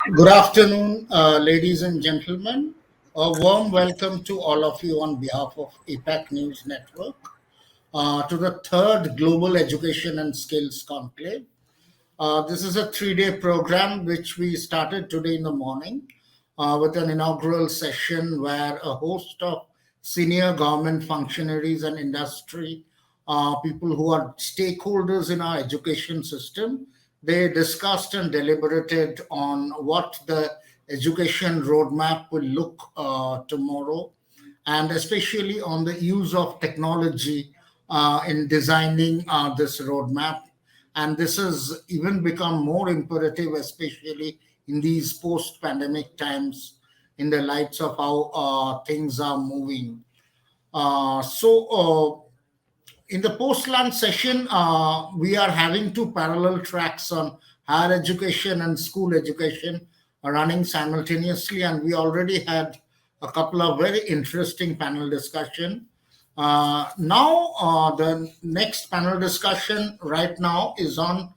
Good afternoon, ladies and gentlemen. A warm welcome to all of you on behalf of APAC News Network to the third Global Education and Skills Conclave. This is a 3 day program which we started today in the morning with an inaugural session where a host of senior government functionaries and industry people who are stakeholders in our education system, they discussed and deliberated on what the education roadmap will look tomorrow, and especially on the use of technology in designing this roadmap. And this has even become more imperative, especially in these post pandemic times, in the lights of how things are moving. In the post lunch session, we are having two parallel tracks on higher education and school education running simultaneously, and we already had a couple of very interesting panel discussion. Now, the next panel discussion right now is on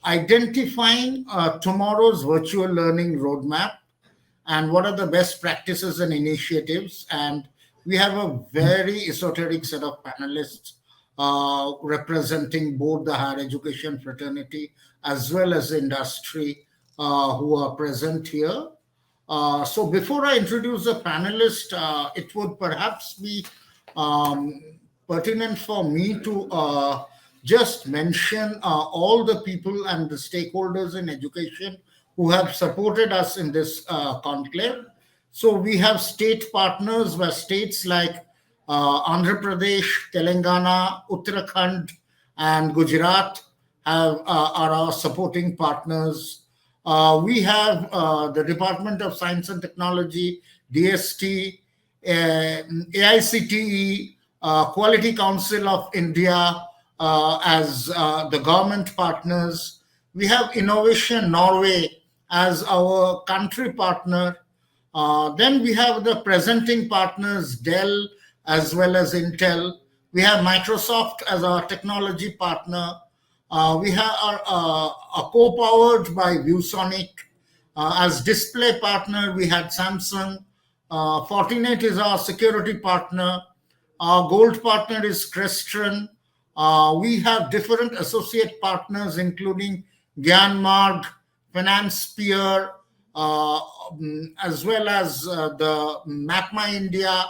identifying tomorrow's virtual learning roadmap and what are the best practices and initiatives. And we have a very esoteric set of panelists representing both the higher education fraternity as well as the industry who are present here. So before I introduce the panelist, it would perhaps be um, pertinent for me to just mention all the people and the stakeholders in education who have supported us in this conclave. So we have state partners where states like Andhra Pradesh, Telangana, Uttarakhand, and Gujarat are our supporting partners. We have the Department of Science and Technology, DST, AICTE, Quality Council of India as the government partners. We have Innovation Norway as our country partner. Then we have the presenting partners, Dell as well as Intel. We have Microsoft as our technology partner. We have are co-powered by ViewSonic. As display partner, we had Samsung. Fortinet is our security partner. Our gold partner is Crestron. We have different associate partners, including Gyanmarg, Finance Peer, as well as the MapMy India.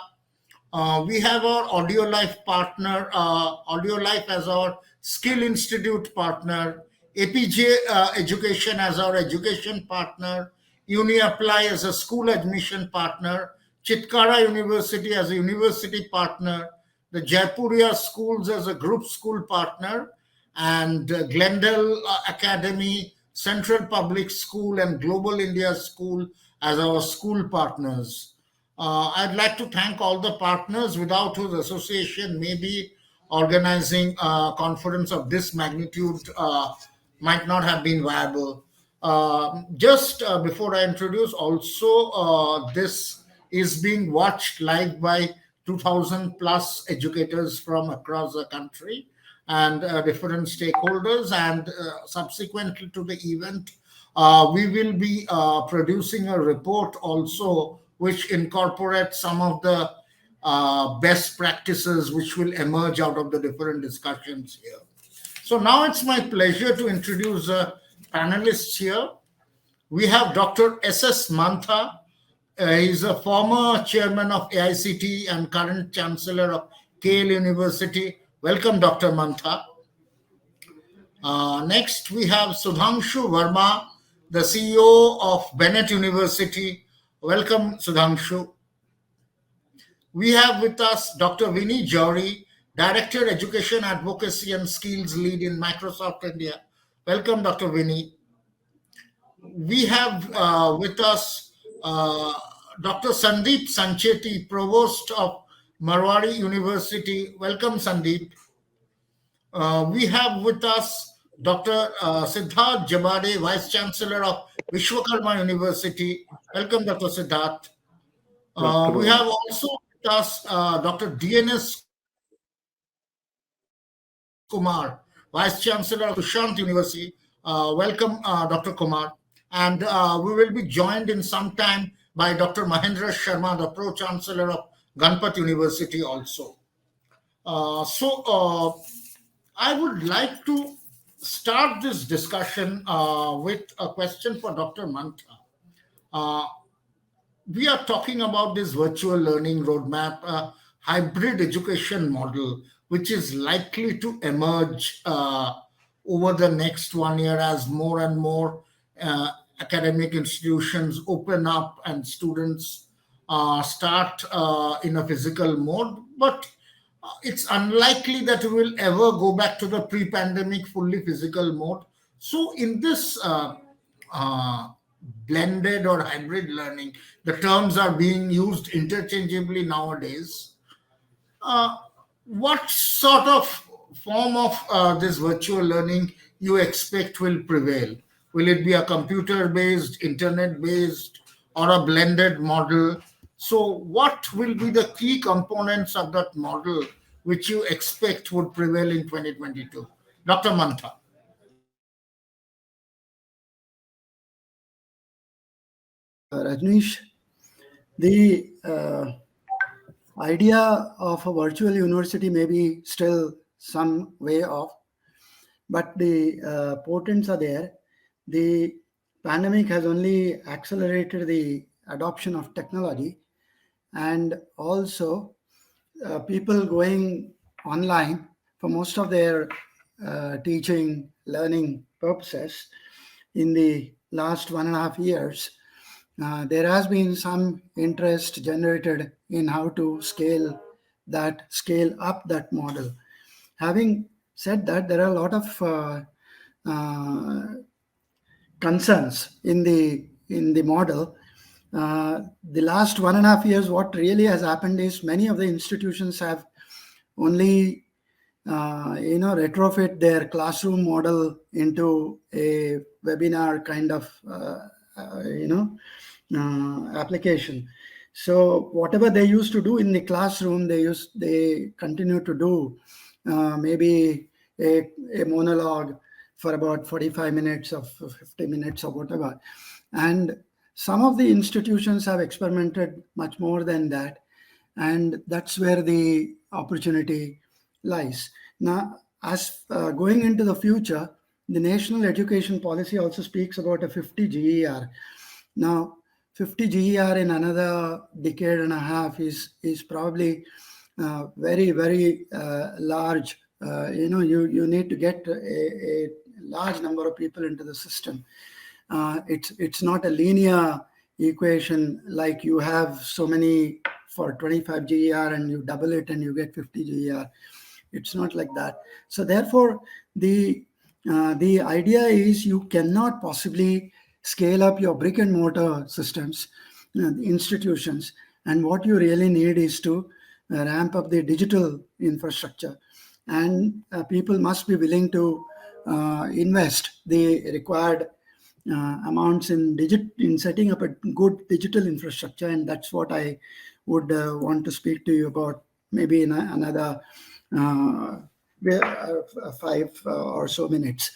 We have our Audio Life partner, Audio Life as our Skill Institute partner, APJ Education as our education partner, UniApply as a school admission partner, Chitkara University as a university partner, the Jaipuria Schools as a group school partner, and Glendale Academy, Central Public School, and Global India School as our school partners. I'd like to thank all the partners without whose association maybe organizing a conference of this magnitude might not have been viable. Just before I introduce, also this is being watched live by 2,000 plus educators from across the country and different stakeholders. And subsequently to the event, we will be producing a report also which incorporates some of the best practices which will emerge out of the different discussions here. So now it's my pleasure to introduce panelists here. We have Dr. S.S. Mantha. He's a former chairman of AICT and current chancellor of Kale University. Welcome, Dr. Mantha. Next, we have Sudhanshu Verma, the CEO of Bennett University. Welcome, Sudhanshu. We have with us Dr. Vinny Jowry, Director Education Advocacy and Skills Lead in Microsoft India. Welcome, Dr. Vinny. We have with us Dr. Sandeep Sancheti, Provost of Marwari University. Welcome, Sandeep. We have with us Dr. Siddharth Jabade, Vice Chancellor of Vishwakarma University. Welcome, Dr. Siddharth. We have also with us Dr. DNS Kumar, Vice Chancellor of Sushant University. Welcome, Dr. Kumar. And we will be joined in some time by Dr. Mahendra Sharma, the Pro Chancellor of Ganpat University also. I would like to start this discussion with a question for Dr. Mantha. Uh, we are talking about this virtual learning roadmap, hybrid education model, which is likely to emerge over the next 1 year as more and more academic institutions open up and students start in a physical mode. But it's unlikely that we will ever go back to the pre-pandemic fully physical mode. So, in this uh, blended or hybrid learning, the terms are being used interchangeably nowadays. Uh, what sort of form of this virtual learning you expect will prevail? Will it be a computer based, internet based, or a blended model? So, what will be the key components of that model which you expect would prevail in 2022? Dr. Mantha. Rajneesh, the idea of a virtual university may be still some way off, but the portents are there. The pandemic has only accelerated the adoption of technology, and also people going online for most of their teaching, learning purposes in the last 1.5 years. There has been some interest generated in how to scale up that model. Having said that, there are a lot of uh, concerns in the model. The last 1.5 years, what really has happened is many of the institutions have only retrofit their classroom model into a webinar kind of application. So whatever they used to do in the classroom, they continue to do maybe a monologue for about 45 minutes or 50 minutes or whatever. And some of the institutions have experimented much more than that. And that's where the opportunity lies. Now, as going into the future, the national education policy also speaks about a 50 GER. Now, 50 GER in another decade and a half is probably very, very large. You need to get a large number of people into the system. It's not a linear equation like you have so many for 25 GER and you double it and you get 50 GER. It's not like that. So therefore, the idea is you cannot possibly scale up your brick and mortar systems, institutions, and what you really need is to ramp up the digital infrastructure. And people must be willing to invest the required amounts in setting up a good digital infrastructure, and that's what I would want to speak to you about maybe in another 5 or so minutes.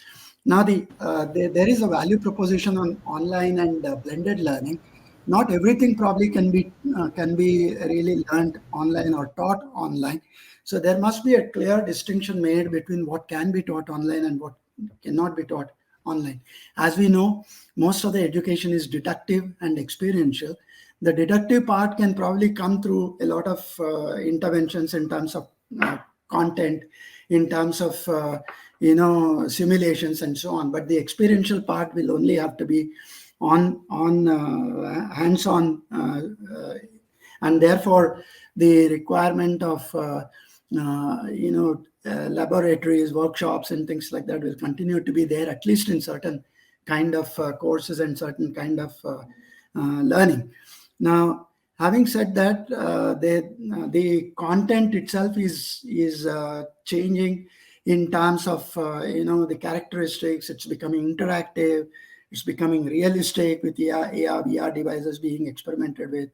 Now, there is a value proposition on online and blended learning. Not everything probably can be really learned online or taught online. So there must be a clear distinction made between what can be taught online and what cannot be taught online. As we know, most of the education is deductive and experiential. The deductive part can probably come through a lot of interventions in terms of content, in terms of simulations and so on. But the experiential part will only have to be on hands-on, and therefore the requirement of laboratories, workshops, and things like that will continue to be there, at least in certain kind of courses and certain kind of learning. Now, having said that, the content itself is changing in terms of the characteristics. It's becoming interactive. It's becoming realistic with AR, VR devices being experimented with,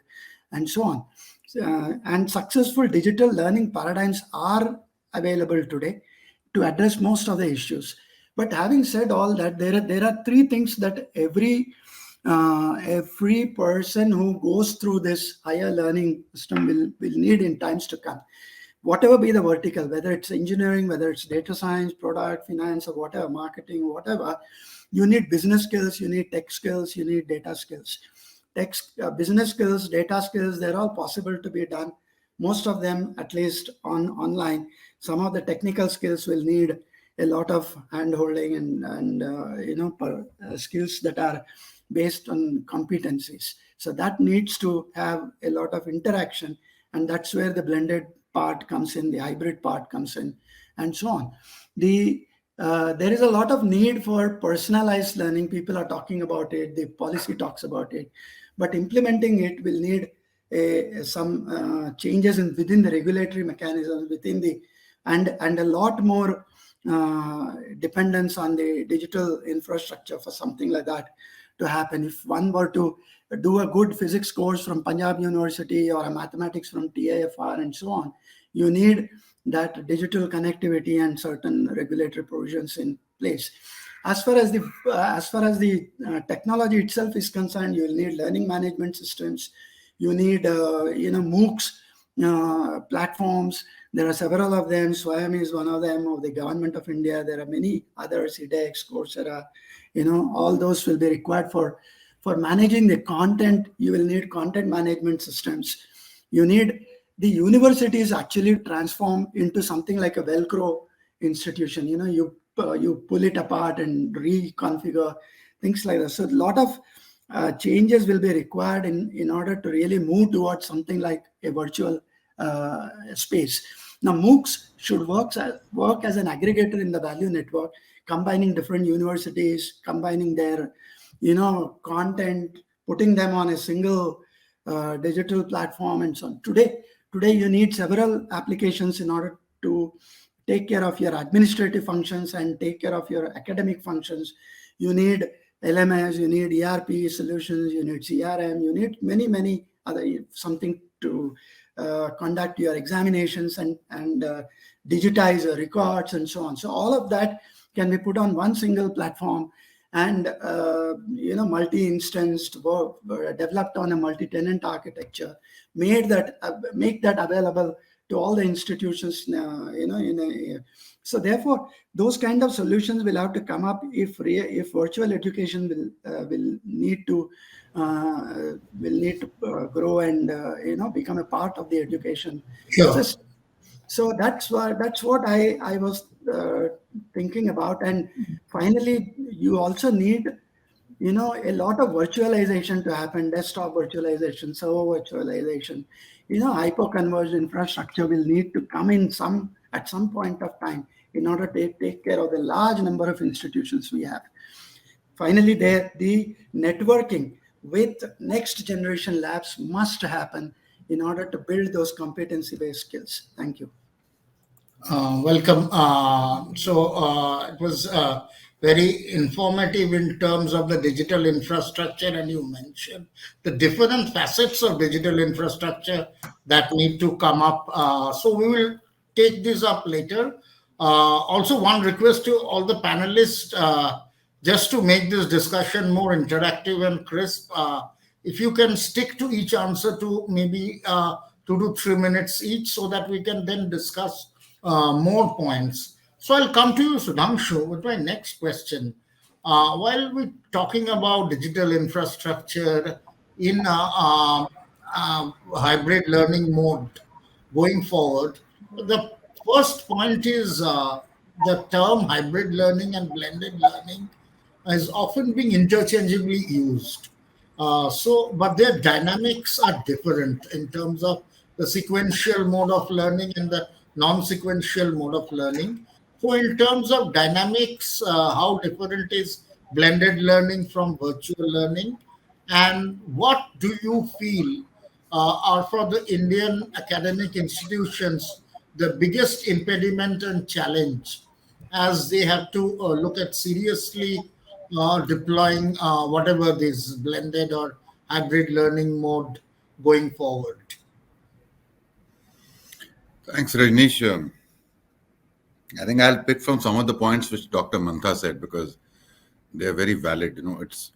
and so on. And successful digital learning paradigms are available today to address most of the issues. But having said all that, there are three things that every every person who goes through this higher learning system will need in times to come. Whatever be the vertical, whether it's engineering, whether it's data science, product, finance, or whatever, marketing, whatever, you need business skills, you need tech skills, you need data skills. Business skills, data skills, they're all possible to be done. Most of them, at least online. Some of the technical skills will need a lot of hand-holding and skills that are based on competencies. So that needs to have a lot of interaction, and that's where the blended part comes in, the hybrid part comes in, and so on. There is a lot of need for personalized learning. People are talking about it. The policy talks about it, but implementing it will need some changes within the regulatory mechanisms, and a lot more dependence on the digital infrastructure for something like that to happen. If one were to do a good physics course from Punjab University or a mathematics from TIFR and so on, you need that digital connectivity and certain regulatory provisions in place. As far as the technology itself is concerned, you will need learning management systems. You need MOOCs platforms. There are several of them. SWAYAM is one of them, of the Government of India. There are many others, edX, Coursera. All those will be required for managing the content. You will need content management systems. You need the universities actually transform into something like a Velcro institution. You pull it apart and reconfigure things like that. So a lot of changes will be required in order to really move towards something like a virtual space. Now, MOOCs should work as an aggregator in the value network, combining different universities, combining their content, putting them on a single digital platform and so on. Today you need several applications in order to take care of your administrative functions and take care of your academic functions. You need LMS, you need ERP solutions, you need CRM, you need many other, something to conduct your examinations and digitize your records and so on. So all of that can be put on one single platform and multi-instanced, developed on a multi-tenant architecture, make that available to all the institutions. So therefore, those kind of solutions will have to come up if virtual education will need to grow and become a part of the education system. So that's what I was thinking about. And finally, you also need a lot of virtualization to happen, desktop virtualization, server virtualization. Hyper-converged infrastructure will need to come in at some point of time in order to take care of the large number of institutions we have. Finally, the networking with next generation labs must happen in order to build those competency-based skills. Thank you. Welcome. It was very informative in terms of the digital infrastructure, and you mentioned the different facets of digital infrastructure that need to come up. So we will take this up later. Also, one request to all the panelists, just to make this discussion more interactive and crisp, if you can stick to each answer to maybe 2 to 3 minutes each, so that we can then discuss more points. So I'll come to you, Sudhanshu, with my next question. While we're talking about digital infrastructure in hybrid learning mode going forward, the first point is the term hybrid learning and blended learning is often being interchangeably used. But their dynamics are different in terms of the sequential mode of learning and the non-sequential mode of learning. So in terms of dynamics, how different is blended learning from virtual learning? And what do you feel are for the Indian academic institutions the biggest impediment and challenge as they have to look at seriously deploying whatever this blended or hybrid learning mode going forward? Thanks, Rajneesh. I think I'll pick from some of the points which Dr. Mantha said, because they're very valid. It's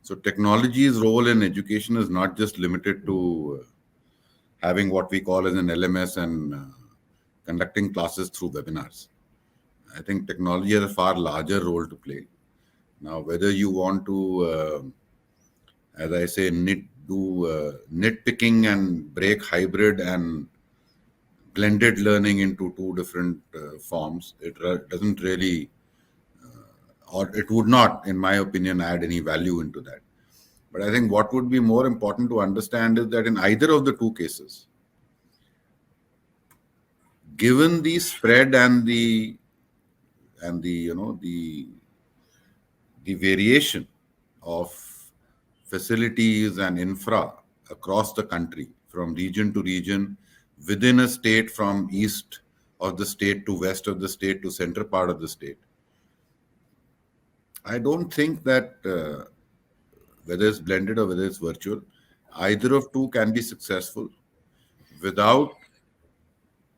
So technology's role in education is not just limited to having what we call as an LMS and conducting classes through webinars. I think technology has a far larger role to play. Now, whether you want to, as I say, nitpicking and break hybrid and blended learning into two different forms, it doesn't really, or it would not, in my opinion, add any value into that. But I think what would be more important to understand is that in either of the two cases, given the spread and the variation of facilities and infra across the country, from region to region, within a state, from east of the state to west of the state to center part of the state, I don't think that whether it's blended or whether it's virtual, either of two can be successful without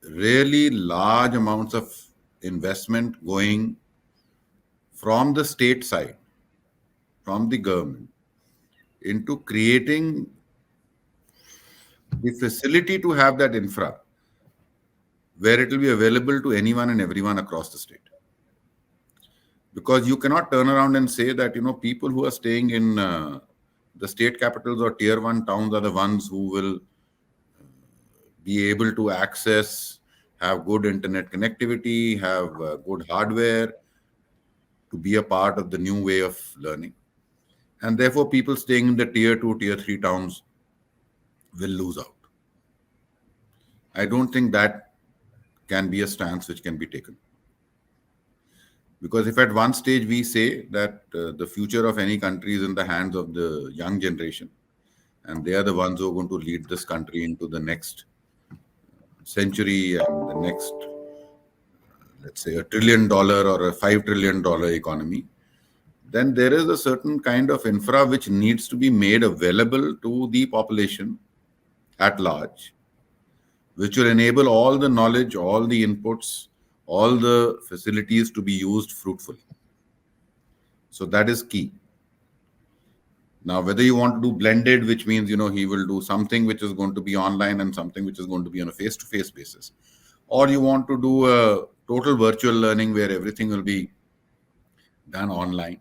really large amounts of investment going from the state side, from the government, into creating the facility to have that infra where it will be available to anyone and everyone across the state. Because you cannot turn around and say that, people who are staying in the state capitals or tier 1 towns are the ones who will be able to access, have good internet connectivity, have good hardware to be a part of the new way of learning. And therefore, people staying in the tier 2, tier 3 towns will lose out. I don't think that can be a stance which can be taken. Because if at one stage we say that the future of any country is in the hands of the young generation, and they are the ones who are going to lead this country into the next century and the next, let's say, $1 trillion or a $5 trillion economy, then there is a certain kind of infra which needs to be made available to the population at large, which will enable all the knowledge, all the inputs, all the facilities to be used fruitfully. So that is key. Now, whether you want to do blended, which means, he will do something which is going to be online and something which is going to be on a face-to-face basis, or you want to do a total virtual learning where everything will be done online,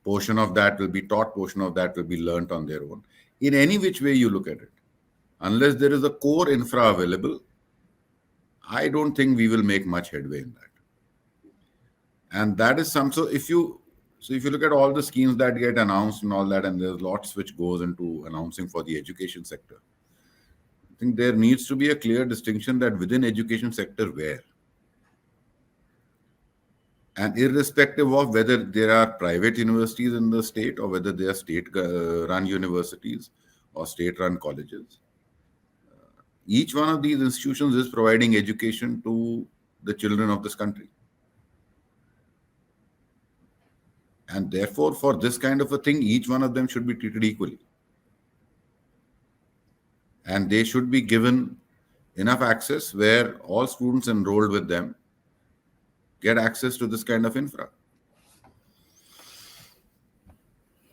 portion of that will be taught, portion of that will be learnt on their own. In any which way you look at it, unless there is a core infra available, I don't think we will make much headway in that. And that is so if you look at all the schemes that get announced and all that, and there's lots which goes into announcing for the education sector, I think there needs to be a clear distinction that within education sector where. And irrespective of whether there are private universities in the state or whether they are state-run universities or state-run colleges, each one of these institutions is providing education to the children of this country. And therefore, for this kind of a thing, each one of them should be treated equally. And they should be given enough access where all students enrolled with them get access to this kind of infra.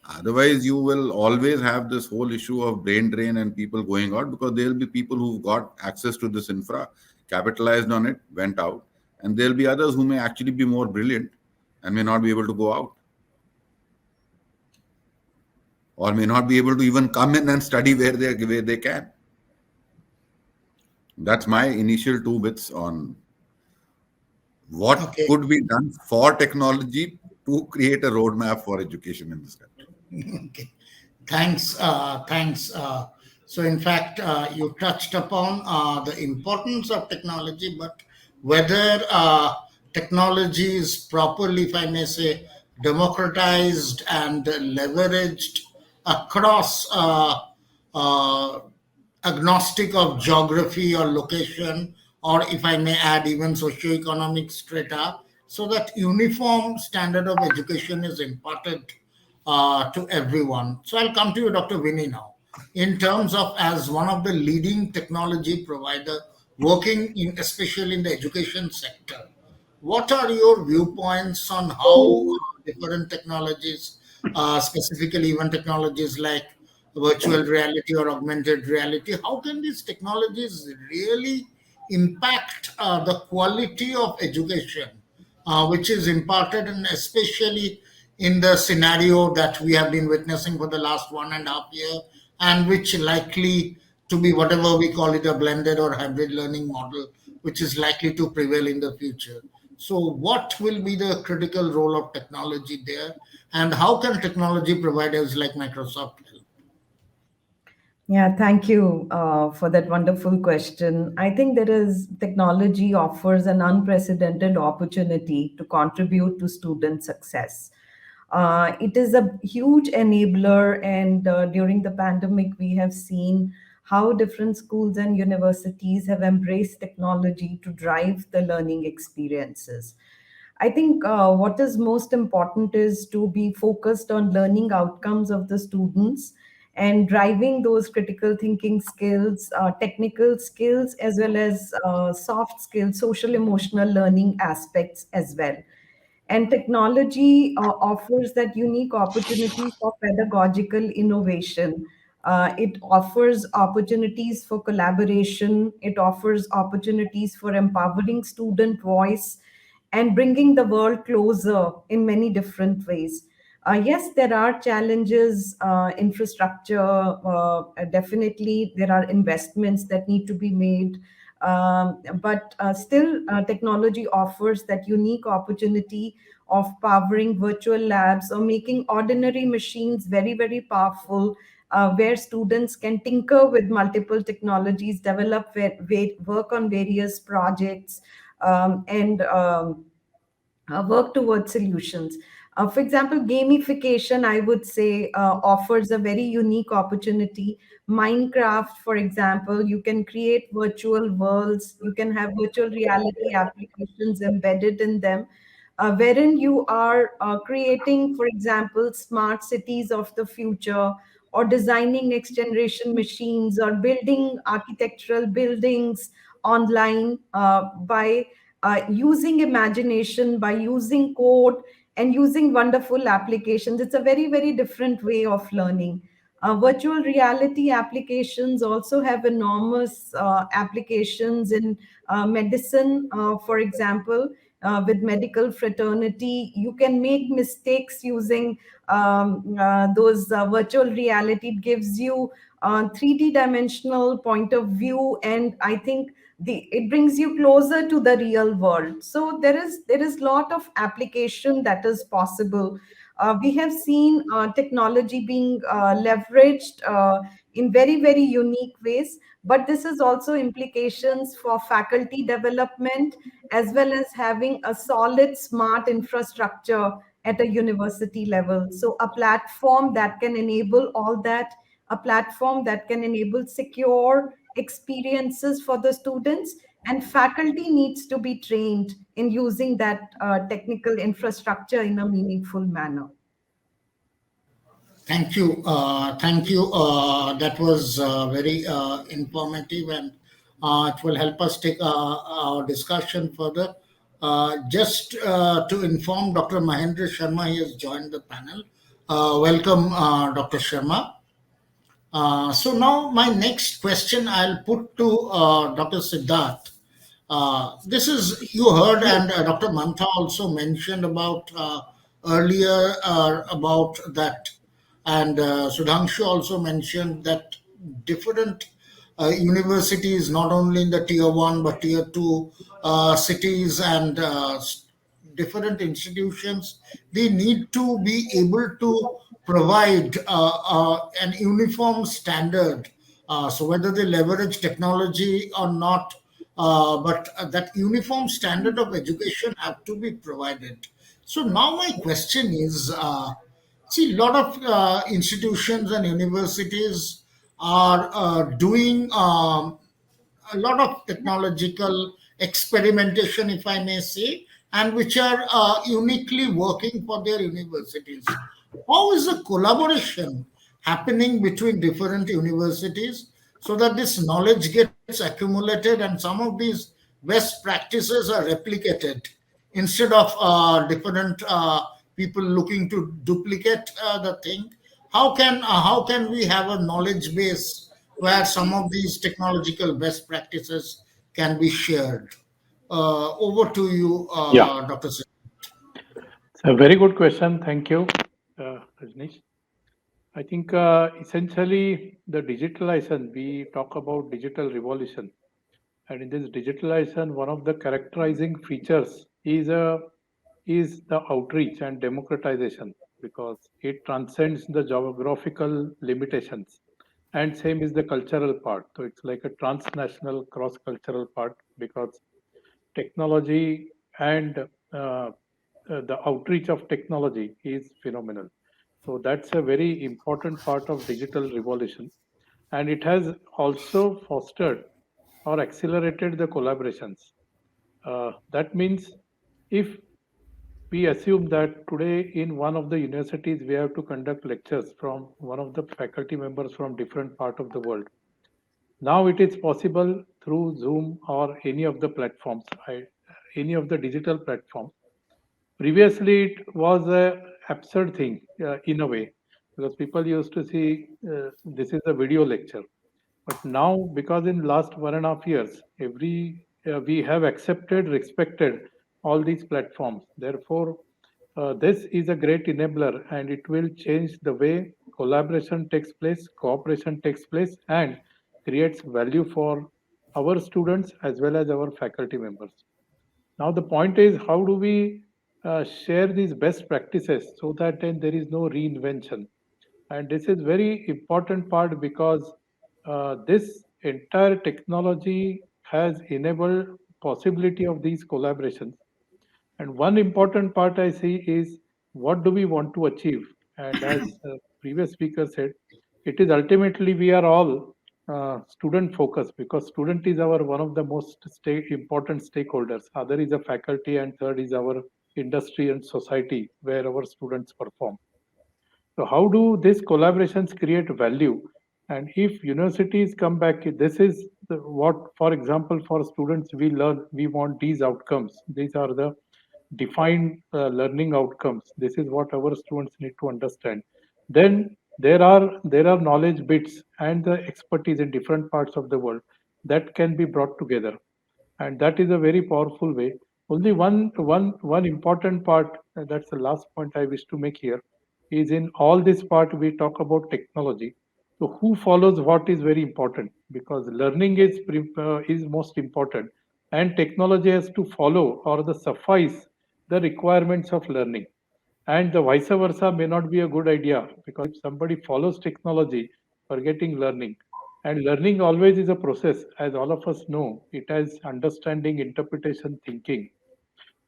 Otherwise, you will always have this whole issue of brain drain and people going out, because there will be people who've got access to this infra, capitalized on it, went out, and there will be others who may actually be more brilliant and may not be able to go out, or may not be able to even come in and study where they can. That's my initial 2 bits on what could be done for technology to create a roadmap for education in this country. Okay, thanks. So, in fact, you touched upon the importance of technology, but whether technology is properly, if I may say, democratized and leveraged across agnostic of geography or location, or if I may add, even socioeconomic strata, so that uniform standard of education is imparted to everyone. So I'll come to you, Dr. Vinny, now. In terms of, as one of the leading technology provider working in, especially in the education sector, what are your viewpoints on how different technologies specifically even technologies like virtual reality or augmented reality. How can these technologies really impact the quality of education, which is imparted, and especially in the scenario that we have been witnessing for the last 1.5 year, and which likely to be whatever we call it, a blended or hybrid learning model, which is likely to prevail in the future. So, what will be the critical role of technology there, and how can technology providers like Microsoft help? Yeah, thank you for that wonderful question. I think there is technology offers an unprecedented opportunity to contribute to student success. It is a huge enabler, and during the pandemic, we have seen how different schools and universities have embraced technology to drive the learning experiences. I think what is most important is to be focused on learning outcomes of the students and driving those critical thinking skills, technical skills, as well as soft skills, social emotional learning aspects as well. And technology offers that unique opportunity for pedagogical innovation. It offers opportunities for collaboration. It offers opportunities for empowering student voice and bringing the world closer in many different ways. Yes, there are challenges, infrastructure, definitely, there are investments that need to be made. But still, technology offers that unique opportunity of powering virtual labs or making ordinary machines very, very powerful, where students can tinker with multiple technologies, develop, work on various projects, and work towards solutions. For example, gamification, I would say, offers a very unique opportunity. Minecraft, for example, you can create virtual worlds, you can have virtual reality applications embedded in them, wherein you are creating, for example, smart cities of the future, or designing next generation machines, or building architectural buildings online by using imagination, by using code, and using wonderful applications. It's a very, very different way of learning. Virtual reality applications also have enormous applications in medicine, for example. With medical fraternity, you can make mistakes using those virtual reality. It gives you 3D dimensional point of view, and I think it brings you closer to the real world. So there is lot of application that is possible. We have seen technology being leveraged in very, very unique ways, but this is also implications for faculty development, as well as having a solid smart infrastructure at a university level. So a platform that can enable all that, a platform that can enable secure experiences for the students, and faculty needs to be trained in using that technical infrastructure in a meaningful manner. Thank you. Thank you. That was very informative, and it will help us take our discussion further. Just to inform Dr. Mahendra Sharma, he has joined the panel. Welcome, Dr. Sharma. So now my next question I'll put to Dr. Siddharth. This is, you heard, and Dr. Mantha also mentioned about earlier about that, and Sudhanshu also mentioned that different universities, not only in the tier one but tier two cities, and different institutions, they need to be able to provide an uniform standard. So whether they leverage technology or not, but that uniform standard of education have to be provided. So now my question is, see, a lot of institutions and universities are doing a lot of technological experimentation, if I may say, and which are uniquely working for their universities. How is the collaboration happening between different universities so that this knowledge gets accumulated and some of these best practices are replicated instead of different people looking to duplicate the thing. How can we have a knowledge base where some of these technological best practices can be shared? Over to you, Yeah, Dr. Sid. it's a very good question. Thank you, Rajneesh. I think essentially the digitalization, we talk about digital revolution. And in this digitalization, one of the characterizing features is the outreach and democratization because it transcends the geographical limitations. And same is the cultural part. So it's like a transnational, cross-cultural part because technology and the outreach of technology is phenomenal. So that's a very important part of digital revolution. And it has also fostered or accelerated the collaborations. That means if we assume that today in one of the universities we have to conduct lectures from one of the faculty members from different part of the world. Now it is possible through Zoom or any of the platforms, any of the digital platforms. Previously, it was a absurd thing in a way because people used to see this is a video lecture. But now, because in last 1.5 years, we have accepted, respected all these platforms. Therefore, this is a great enabler, and it will change the way collaboration takes place, cooperation takes place, and creates value for our students as well as our faculty members. Now, the point is, how do we share these best practices so that then there is no reinvention? And this is very important part because this entire technology has enabled possibility of these collaborations. And one important part I see is what do we want to achieve? And as previous speaker said, it is ultimately we are all student focused because student is our one of the most important stakeholders. Other is a faculty and third is our industry and society where our students perform. So how do these collaborations create value? And if universities come back, this is what, for example, for students, we learn, we want these outcomes. These are the defined learning outcomes. This is what our students need to understand. Then there are knowledge bits and the expertise in different parts of the world that can be brought together, and that is a very powerful way. Only one important part, that's the last point I wish to make here, is in all this part we talk about technology. So who follows what is very important because learning is most important, and technology has to follow or the suffice the requirements of learning, and the vice versa may not be a good idea because if somebody follows technology forgetting learning, and learning always is a process, as all of us know. It has understanding, interpretation, thinking.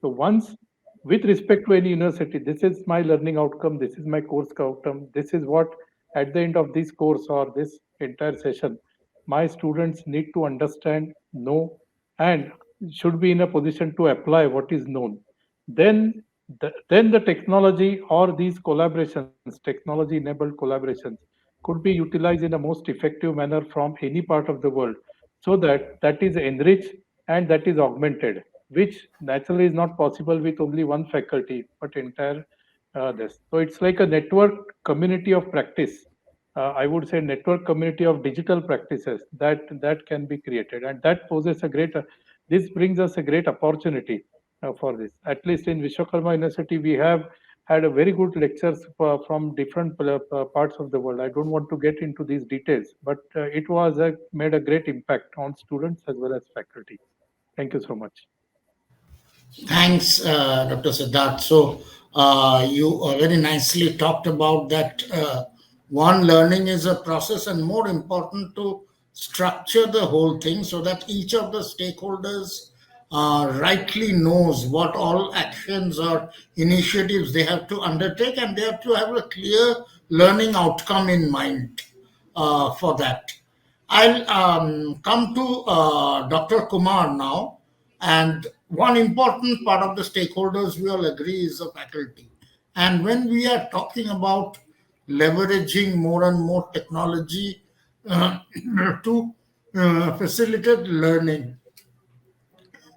So once, with respect to any university, this is my learning outcome, this is my course outcome, this is what at the end of this course or this entire session, my students need to understand, know, and should be in a position to apply what is known. Then the technology or these collaborations, technology enabled collaborations, could be utilized in a most effective manner from any part of the world so that that is enriched and that is augmented, which naturally is not possible with only one faculty but entire this. So it's like a network community of practice. I would say network community of digital practices that can be created, and that poses a great. This brings us a great opportunity for this. At least in Vishwakarma University, we have had a very good lectures from different parts of the world. I don't want to get into these details, but it was made a great impact on students as well as faculty. Thank you so much. Thanks, Dr. Siddharth. So, you very nicely talked about that one, learning is a process, and more important to structure the whole thing so that each of the stakeholders rightly knows what all actions or initiatives they have to undertake, and they have to have a clear learning outcome in mind for that. I'll come to Dr. Kumar now. And one important part of the stakeholders we all agree is the faculty. And when we are talking about leveraging more and more technology uh, to facilitate learning,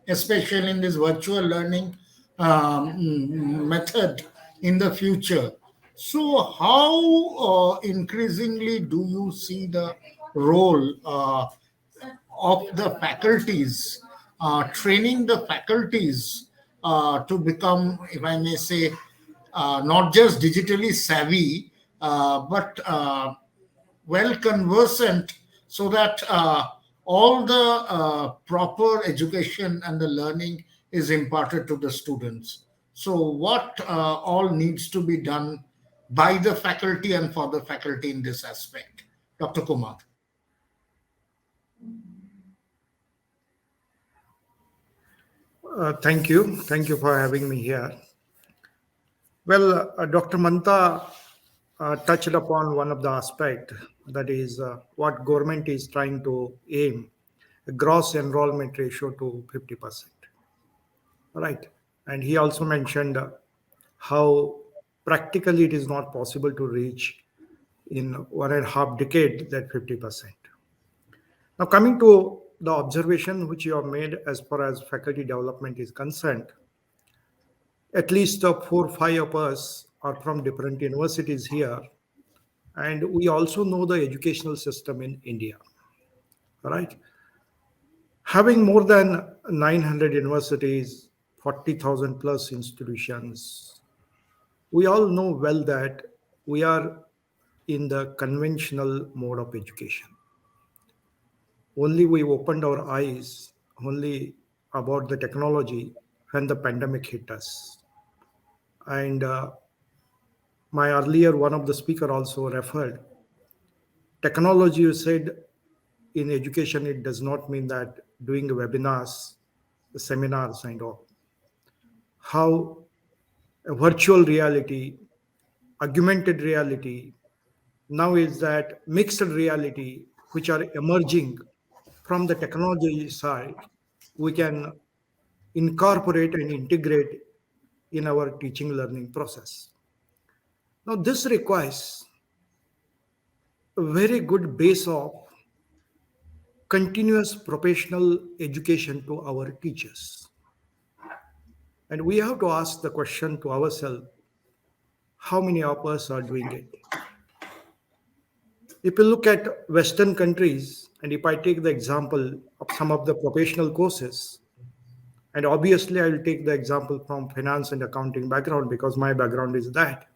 especially in this virtual learning method, in the future. So, how increasingly do you see the role of the faculties, training the faculties to become, if I may say, not just digitally savvy, but well conversant, so that all the proper education and the learning is imparted to the students. So, what all needs to be done by the faculty and for the faculty in this aspect? Dr. Kumar. Thank you. Thank you for having me here. Well, Dr. Manta touched upon one of the aspect, that is what government is trying to aim, a gross enrollment ratio to 50%. Right. And he also mentioned how practically it is not possible to reach in 1.5 decade that 50%. Now, coming to the observation which you have made as far as faculty development is concerned, at least 4 or 5 of us are from different universities here, and we also know the educational system in India. Right? Having more than 900 universities, 40,000 plus institutions, we all know well that we are in the conventional mode of education. Only we opened our eyes only about the technology when the pandemic hit us. And my earlier one of the speaker also referred, technology, you said, in education, it does not mean that doing webinars, seminars and all. How a virtual reality, augmented reality, now is that mixed reality, which are emerging from the technology side, we can incorporate and integrate in our teaching learning process. Now, this requires a very good base of continuous professional education to our teachers. And we have to ask the question to ourselves, how many of us are doing it? If you look at Western countries, and if I take the example of some of the professional courses, and obviously I will take the example from finance and accounting background because my background is that.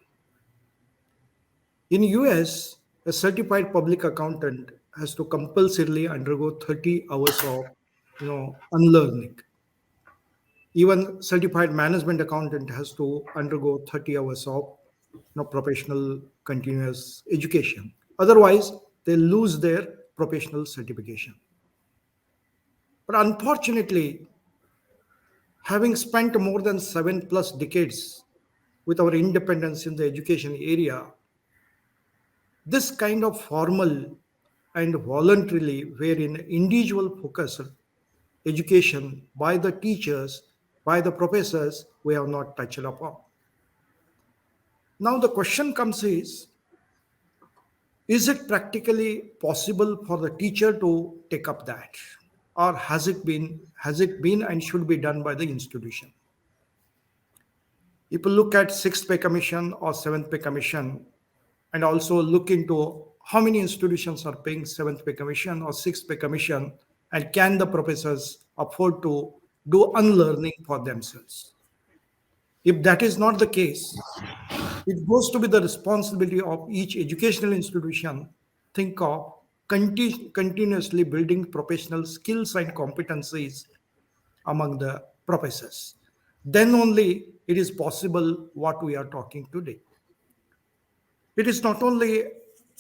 In US, a certified public accountant has to compulsorily undergo 30 hours of unlearning. Even certified management accountant has to undergo 30 hours of professional continuous education. Otherwise, they lose their professional certification. But unfortunately, having spent more than 7+ decades with our independence in the education area, this kind of formal and voluntarily, wherein individual focused education by the teachers, by the professors, we have not touched upon. Now the question comes is it practically possible for the teacher to take up that? Or has it been and should be done by the institution? If you look at 6th Pay Commission or 7th Pay Commission, and also look into how many institutions are paying 7th Pay Commission or 6th Pay Commission, and can the professors afford to do unlearning for themselves? If that is not the case, it goes to be the responsibility of each educational institution think of continuously building professional skills and competencies among the professors. Then only it is possible what we are talking today. It is not only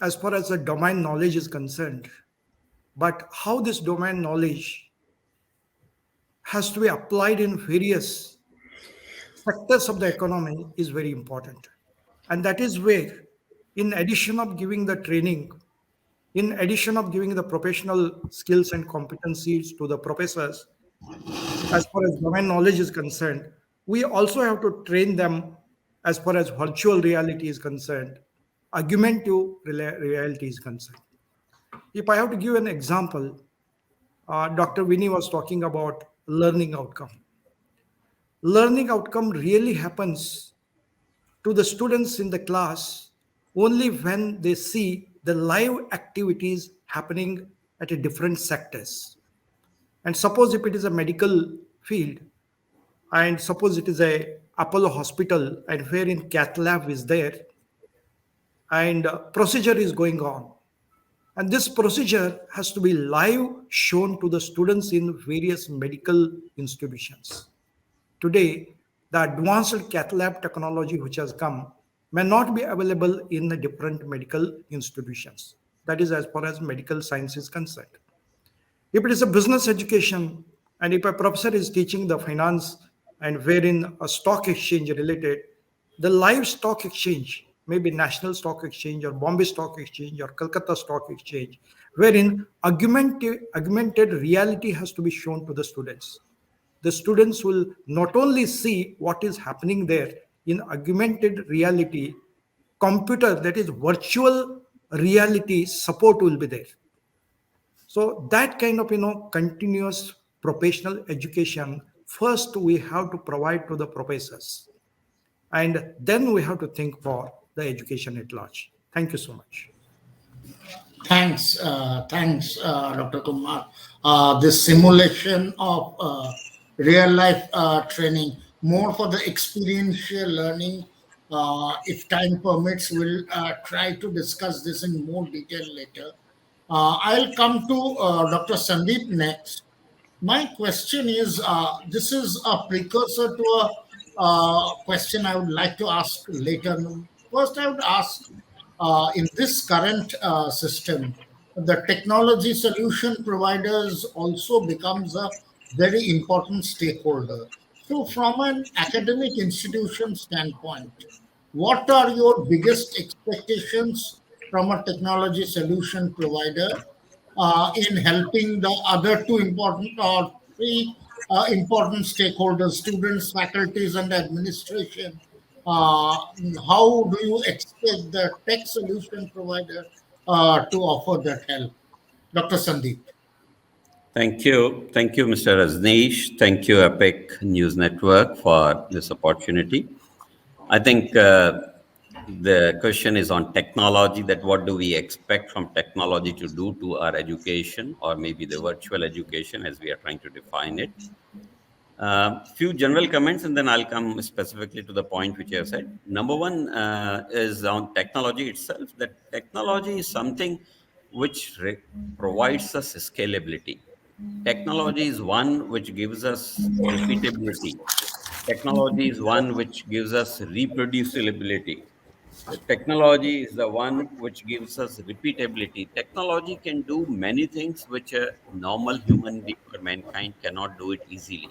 as far as the domain knowledge is concerned, but how this domain knowledge has to be applied in various sectors of the economy is very important. And that is where, in addition of giving the training, in addition of giving the professional skills and competencies to the professors, as far as domain knowledge is concerned, we also have to train them as far as virtual reality is concerned, augmented reality is concerned. If I have to give an example, Dr. Vinny was talking about learning outcome. Learning outcome really happens to the students in the class only when they see the live activities happening at a different sectors. And suppose if it is a medical field, and suppose it is a Apollo hospital, and wherein cath lab is there, and procedure is going on, and this procedure has to be live shown to the students in various medical institutions. Today, the advanced cath lab technology which has come may not be available in the different medical institutions. That is as far as medical science is concerned. If it is a business education, and if a professor is teaching the finance and wherein a stock exchange related, the live stock exchange, maybe National Stock Exchange or Bombay Stock Exchange or Calcutta Stock Exchange, wherein augmented reality has to be shown to the students. The students will not only see what is happening there in augmented reality, computer, that is virtual reality support will be there. So that kind of continuous professional education, first we have to provide to the professors, and then we have to think for the education at large. Thank you so much. Thanks, Dr. Kumar. This simulation of real life training, more for the experiential learning. If time permits, we'll try to discuss this in more detail later. I'll come to Dr. Sandeep next. My question is, this is a precursor to a question I would like to ask later. First, I would ask, in this current system, the technology solution providers also becomes a very important stakeholder. So, from an academic institution standpoint, what are your biggest expectations from a technology solution provider in helping the other two important or three important stakeholders, students, faculties, and administration? How do you expect the tech solution provider to offer that help? Dr. Sandeep. Thank you. Thank you, Mr. Rajneesh. Thank you, Epic News Network, for this opportunity. I think the question is on technology, that what do we expect from technology to do to our education, or maybe the virtual education as we are trying to define it. Few general comments, and then I'll come specifically to the point which you have said. Number one is on technology itself. That technology is something which provides us scalability. Technology is one which gives us repeatability. Technology is one which gives us reproducibility. The technology is the one which gives us repeatability. Technology can do many things which a normal human being or mankind cannot do it easily.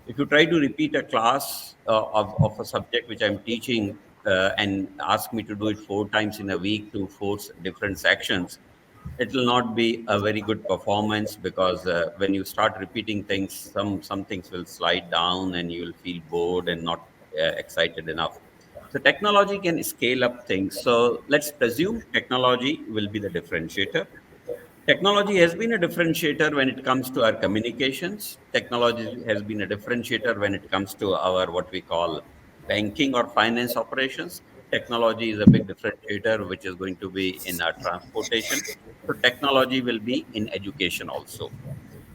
If you try to repeat a class of a subject which I'm teaching and ask me to do it 4 times in a week to 4 different sections, it will not be a very good performance, because when you start repeating things, some things will slide down and you will feel bored and not excited enough. So technology can scale up things. So let's presume technology will be the differentiator. Technology has been a differentiator when it comes to our communications. Technology has been a differentiator when it comes to our what we call banking or finance operations. Technology is a big differentiator which is going to be in our transportation. So technology will be in education also.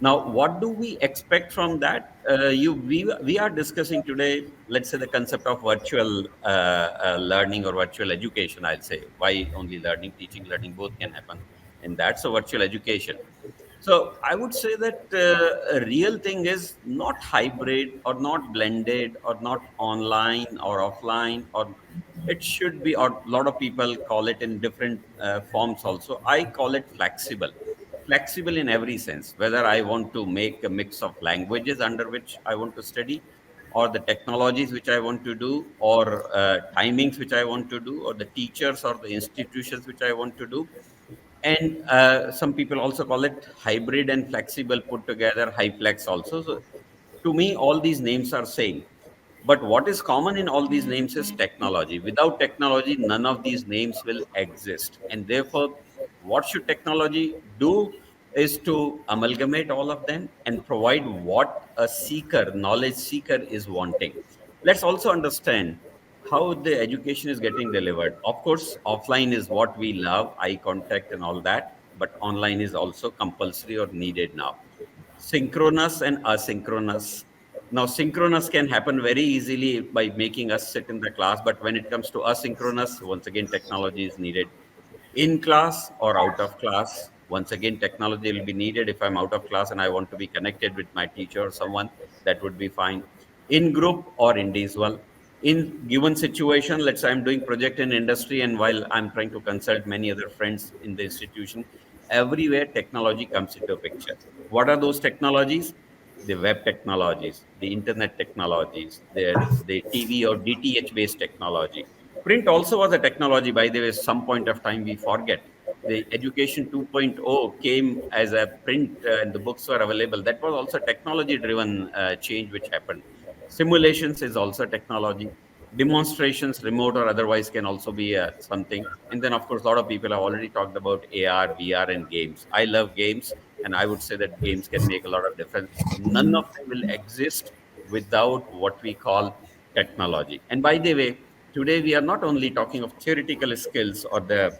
Now, what do we expect from that? We are discussing today, let's say, the concept of virtual learning or virtual education, I'll say. Why only learning, teaching, learning, both can happen. And that's a virtual education. So I would say that a real thing is not hybrid or not blended or not online or offline, or it should be, or a lot of people call it in different forms also. I call it flexible. Flexible in every sense, whether I want to make a mix of languages under which I want to study, or the technologies which I want to do, or timings which I want to do, or the teachers or the institutions which I want to do. And some people also call it hybrid and flexible put together, HyFlex also. So to me, all these names are same. But what is common in all these names is technology. Without technology, none of these names will exist. And therefore, what should technology do is to amalgamate all of them and provide what a seeker, knowledge seeker, is wanting. Let's also understand how the education is getting delivered. Of course, offline is what we love, eye contact and all that, but online is also compulsory or needed now. Synchronous and asynchronous. Now, synchronous can happen very easily by making us sit in the class, but when it comes to asynchronous, once again, technology is needed. In class or out of class, once again, technology will be needed. If I'm out of class and I want to be connected with my teacher or someone, that would be fine. In group or individual. In given situation, let's say I'm doing project in industry, and while I'm trying to consult many other friends in the institution, everywhere technology comes into a picture. What are those technologies? The web technologies, the internet technologies, the TV or DTH based technology. Print also was a technology, by the way, some point of time we forget. The Education 2.0 came as a print and the books were available. That was also technology driven change which happened. Simulations is also technology. Demonstrations, remote or otherwise, can also be something. And then, of course, a lot of people have already talked about AR, VR, and games. I love games, and I would say that games can make a lot of difference. None of them will exist without what we call technology. And by the way, today we are not only talking of theoretical skills or the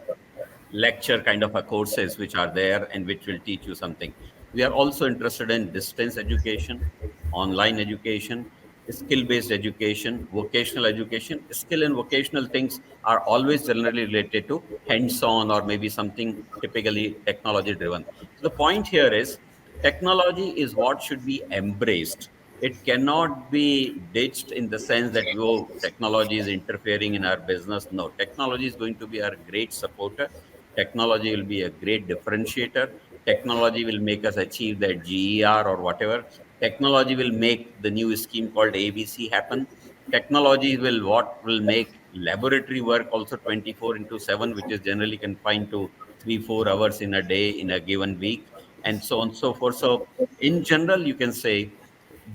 lecture kind of a courses which are there and which will teach you something. We are also interested in distance education, online education, skill-based education, vocational education. Skill and vocational things are always generally related to hands-on or maybe something typically technology-driven. So the point here is technology is what should be embraced. It cannot be ditched in the sense that, oh, technology is interfering in our business. No, technology is going to be our great supporter. Technology will be a great differentiator. Technology will make us achieve that GER or whatever. Technology will make the new scheme called ABC happen. Technology will make laboratory work also 24 into 7, which is generally confined to 3-4 hours in a day in a given week, and so on and so forth. So in general, you can say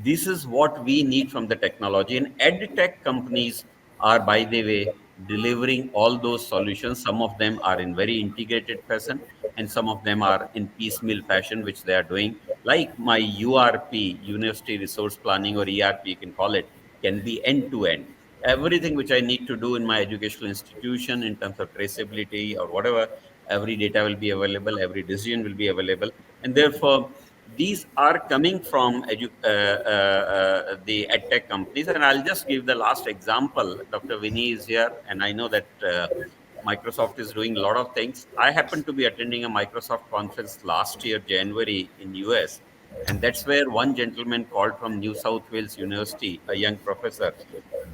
this is what we need from the technology. And edtech companies are, by the way, delivering all those solutions. Some of them are in very integrated fashion, and some of them are in piecemeal fashion, which they are doing. Like my URP, University Resource Planning, or ERP, you can call it, can be end to end. Everything which I need to do in my educational institution in terms of traceability or whatever, every data will be available, every decision will be available. And therefore, these are coming from the edtech companies. And I'll just give the last example. Dr. Vinny is here, and I know that Microsoft is doing a lot of things. I happened to be attending a Microsoft conference last year, January, in US. And that's where one gentleman called from New South Wales University, a young professor,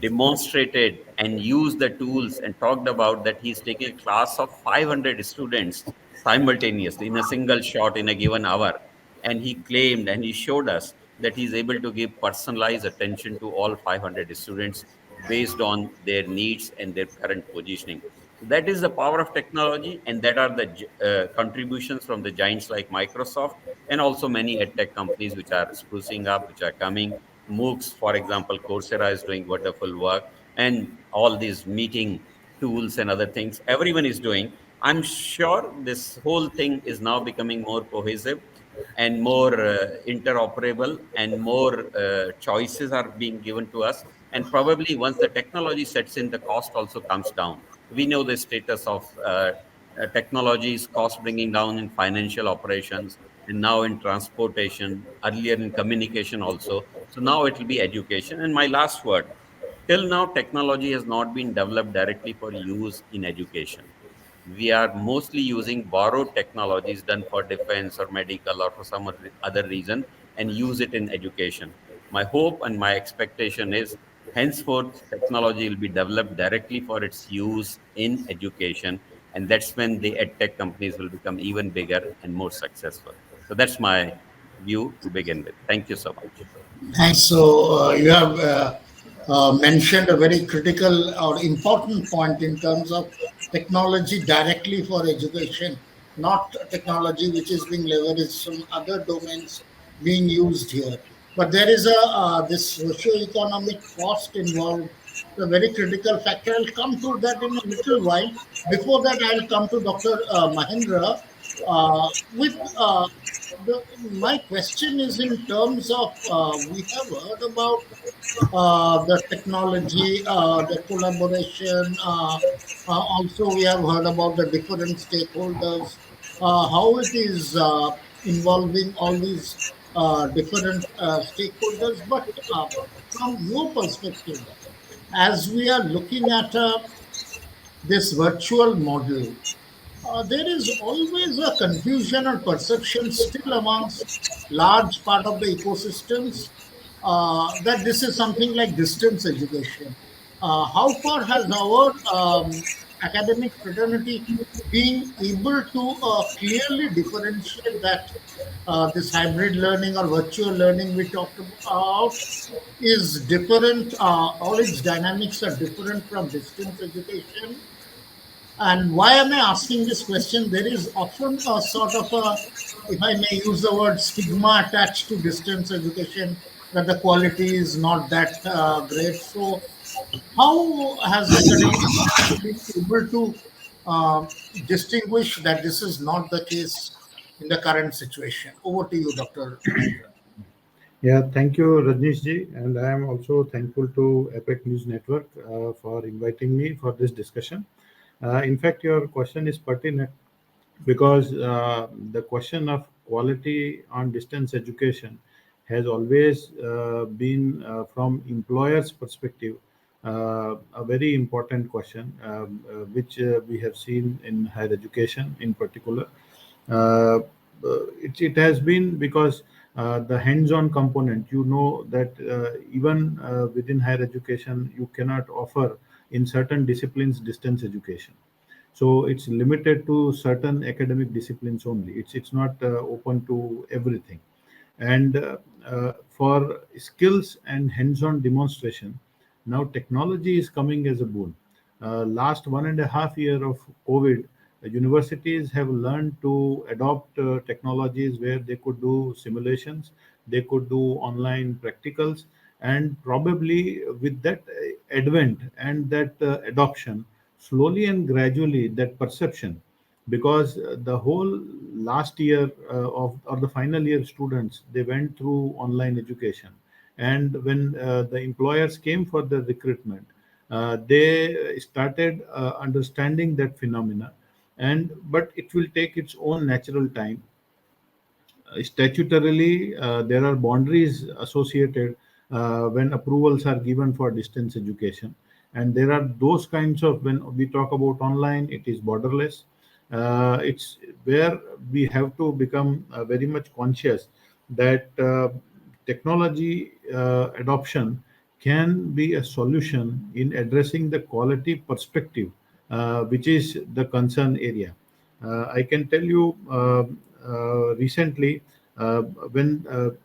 demonstrated and used the tools and talked about that he's taking a class of 500 students simultaneously in a single shot in a given hour. And he claimed and he showed us that he's able to give personalized attention to all 500 students based on their needs and their current positioning. So that is the power of technology, and that are the contributions from the giants like Microsoft, and also many edtech companies which are sprucing up, which are coming. MOOCs, for example, Coursera is doing wonderful work, and all these meeting tools and other things everyone is doing. I'm sure this whole thing is now becoming more cohesive and more interoperable, and more choices are being given to us. And probably once the technology sets in, the cost also comes down. We know the status of technology's cost bringing down in financial operations, and now in transportation, earlier in communication also. So now it will be education. And my last word, till now, technology has not been developed directly for use in education. We are mostly using borrowed technologies done for defense or medical or for some other reason, and use it in education. My hope and my expectation is henceforth technology will be developed directly for its use in education, and that's when the edtech companies will become even bigger and more successful. So that's my view to begin with. Thank you so much. Thanks. So you have mentioned a very critical or important point in terms of technology directly for education, not technology which is being leveraged from other domains being used here. But there is a this socio-economic cost involved, a very critical factor. I'll come to that in a little while. Before that, I'll come to Dr. Mahendra. With my question is in terms of we have heard about the technology, the collaboration. Also, we have heard about the different stakeholders, how it is involving all these different stakeholders. But from your perspective, as we are looking at this virtual model, there is always a confusion or perception still amongst large part of the ecosystems that this is something like distance education. How far has our academic fraternity been able to clearly differentiate that this hybrid learning or virtual learning we talked about is different? All its dynamics are different from distance education. And why am I asking this question? There is often a sort of a, if I may use the word, stigma attached to distance education, that the quality is not that great. So, how has academic been able to distinguish that this is not the case in the current situation? Over to you, Dr. Narendra. Yeah, thank you, Rajneesh ji, and I am also thankful to Epic News Network for inviting me for this discussion. In fact, your question is pertinent because the question of quality on distance education has always been, from employers' perspective, a very important question, which we have seen in higher education in particular. Uh, it has been because the hands-on component, you know that even within higher education, you cannot offer in certain disciplines distance education. So it's limited to certain academic disciplines only. It's not open to everything. And for skills and hands-on demonstration, now technology is coming as a boon. Last 1.5 year of COVID, universities have learned to adopt technologies where they could do simulations, they could do online practicals, and probably with that advent and that adoption, slowly and gradually that perception, because the whole last year of or the final year students, they went through online education, and when the employers came for the recruitment, they started understanding that phenomena. And but it will take its own natural time. Statutorily, there are boundaries associated when approvals are given for distance education. And there are those kinds of, when we talk about online, it is borderless. It's where we have to become very much conscious that technology adoption can be a solution in addressing the quality perspective, which is the concern area. I can tell you recently when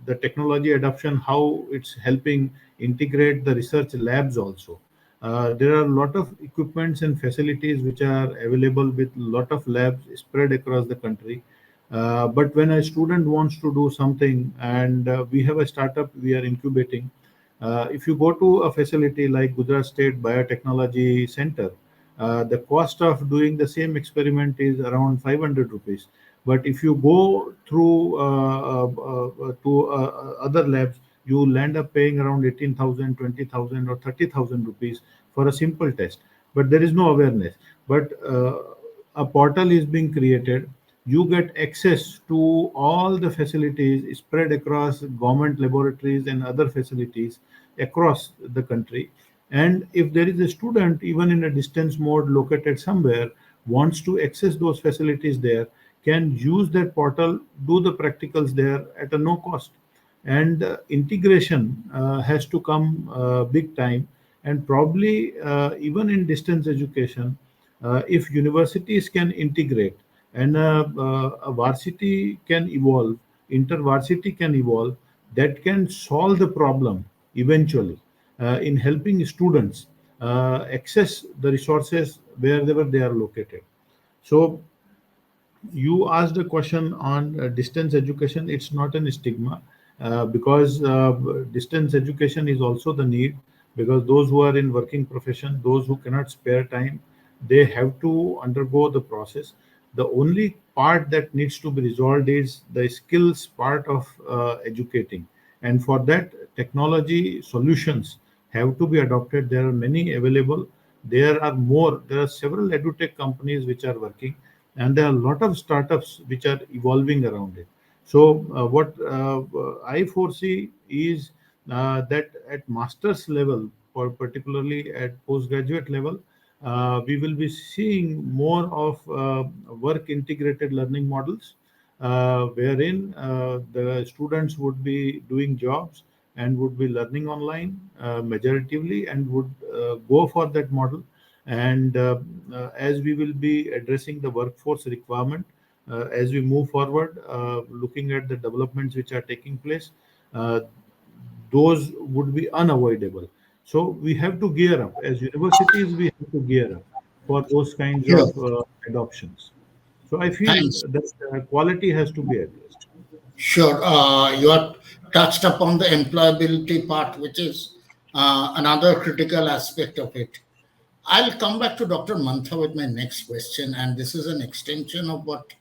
the technology adoption, how it's helping integrate the research labs also. There are a lot of equipments and facilities which are available with lot of labs spread across the country. But when a student wants to do something, and we have a startup we are incubating, if you go to a facility like Gujarat State Biotechnology Center, the cost of doing the same experiment is around 500 rupees. But if you go through to other labs, you will end up paying around 18,000, 20,000, or 30,000 rupees for a simple test. But there is no awareness. But a portal is being created. You get access to all the facilities spread across government laboratories and other facilities across the country. And if there is a student, even in a distance mode located somewhere, wants to access those facilities there, can use that portal, do the practicals there at a no cost. And integration has to come big time. And probably even in distance education, if universities can integrate, and a varsity can evolve, inter-varsity can evolve, that can solve the problem eventually in helping students access the resources wherever they are located. So you asked a question on distance education. It's not an stigma because distance education is also the need, because those who are in working profession, those who cannot spare time, they have to undergo the process. The only part that needs to be resolved is the skills part of educating. And for that, technology solutions have to be adopted. There are many available. There are several edutech companies which are working, and there are a lot of startups which are evolving around it. So, what I foresee is that at master's level, or particularly at postgraduate level, we will be seeing more of work integrated learning models, wherein the students would be doing jobs and would be learning online majoritively, and would go for that model. And as we will be addressing the workforce requirement as we move forward, looking at the developments which are taking place, uh, those would be unavoidable. So we have to gear up. As universities, we have to gear up for those kinds Sure. of adoptions. So I feel Thanks. that quality has to be addressed. Sure. You have touched upon the employability part, which is another critical aspect of it. I'll come back to Dr. Mantha with my next question, and this is an extension of what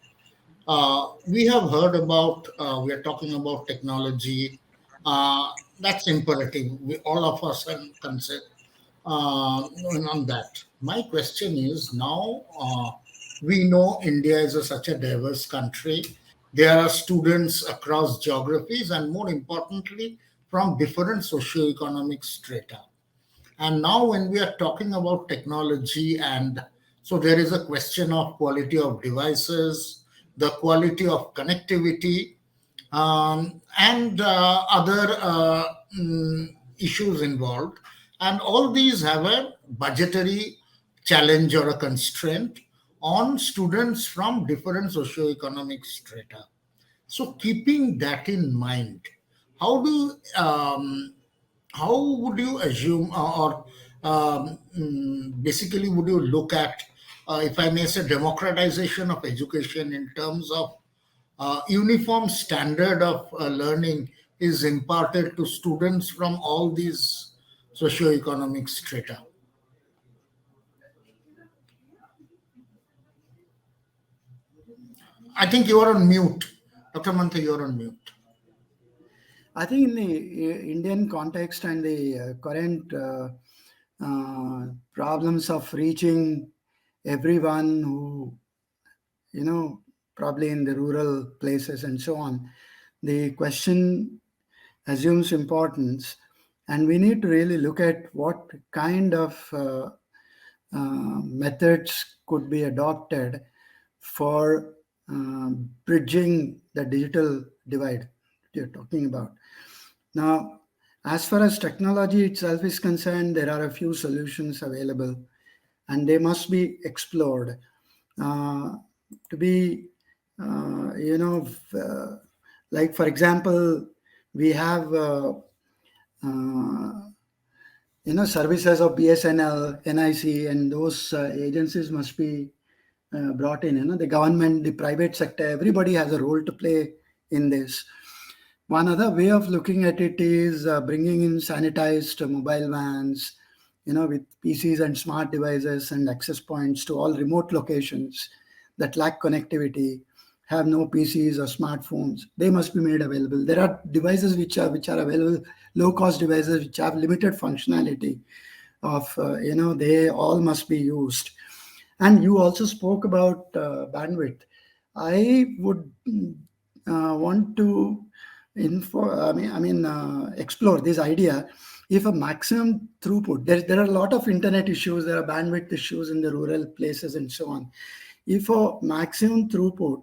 we have heard about. We are talking about technology. That's imperative. All of us are concerned on that. My question is now we know India is such a diverse country. There are students across geographies and, more importantly, from different socioeconomic strata. And now, when we are talking about technology, and so there is a question of quality of devices, the quality of connectivity, and other issues involved. And all these have a budgetary challenge or a constraint on students from different socioeconomic strata. So, keeping that in mind, how do how would you assume or basically would you look at, if I may say, democratization of education in terms of uniform standard of learning is imparted to students from all these socioeconomic strata? I think you are on mute. Dr. Mantha, you are on mute. I think in the Indian context and the current problems of reaching everyone who, probably in the rural places and so on, the question assumes importance, and we need to really look at what kind of methods could be adopted for bridging the digital divide you're talking about. Now, as far as technology itself is concerned, there are a few solutions available, and they must be explored to be, like, for example, we have, services of BSNL, NIC, and those agencies must be brought in. The government, the private sector, everybody has a role to play in this. One other way of looking at it is bringing in sanitized mobile vans, with PCs and smart devices and access points to all remote locations that lack connectivity, have no PCs or smartphones. They must be made available. There are devices which are available, low-cost devices which have limited functionality of, they all must be used. And you also spoke about bandwidth. I would want to explore this idea. If a maximum throughput, there are a lot of internet issues, there are bandwidth issues in the rural places and so on. If a maximum throughput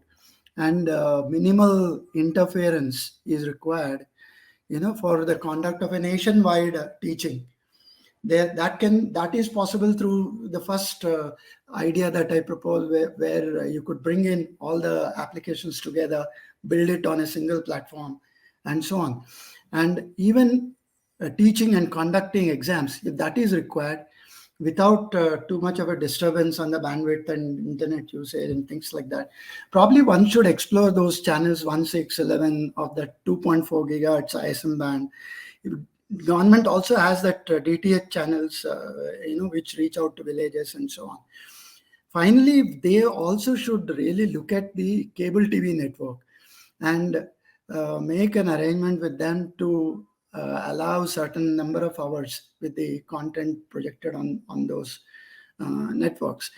and minimal interference is required, for the conduct of a nationwide teaching, that is possible through the first idea that I proposed, where you could bring in all the applications together, build it on a single platform, and so on. And even teaching and conducting exams, if that is required, without too much of a disturbance on the bandwidth and internet usage and things like that, probably one should explore those channels 1, 6, 11 of the 2.4 gigahertz ISM band. Government also has that DTH channels, which reach out to villages and so on. finally, they also should really look at the cable TV network and make an arrangement with them to allow certain number of hours with the content projected on those networks.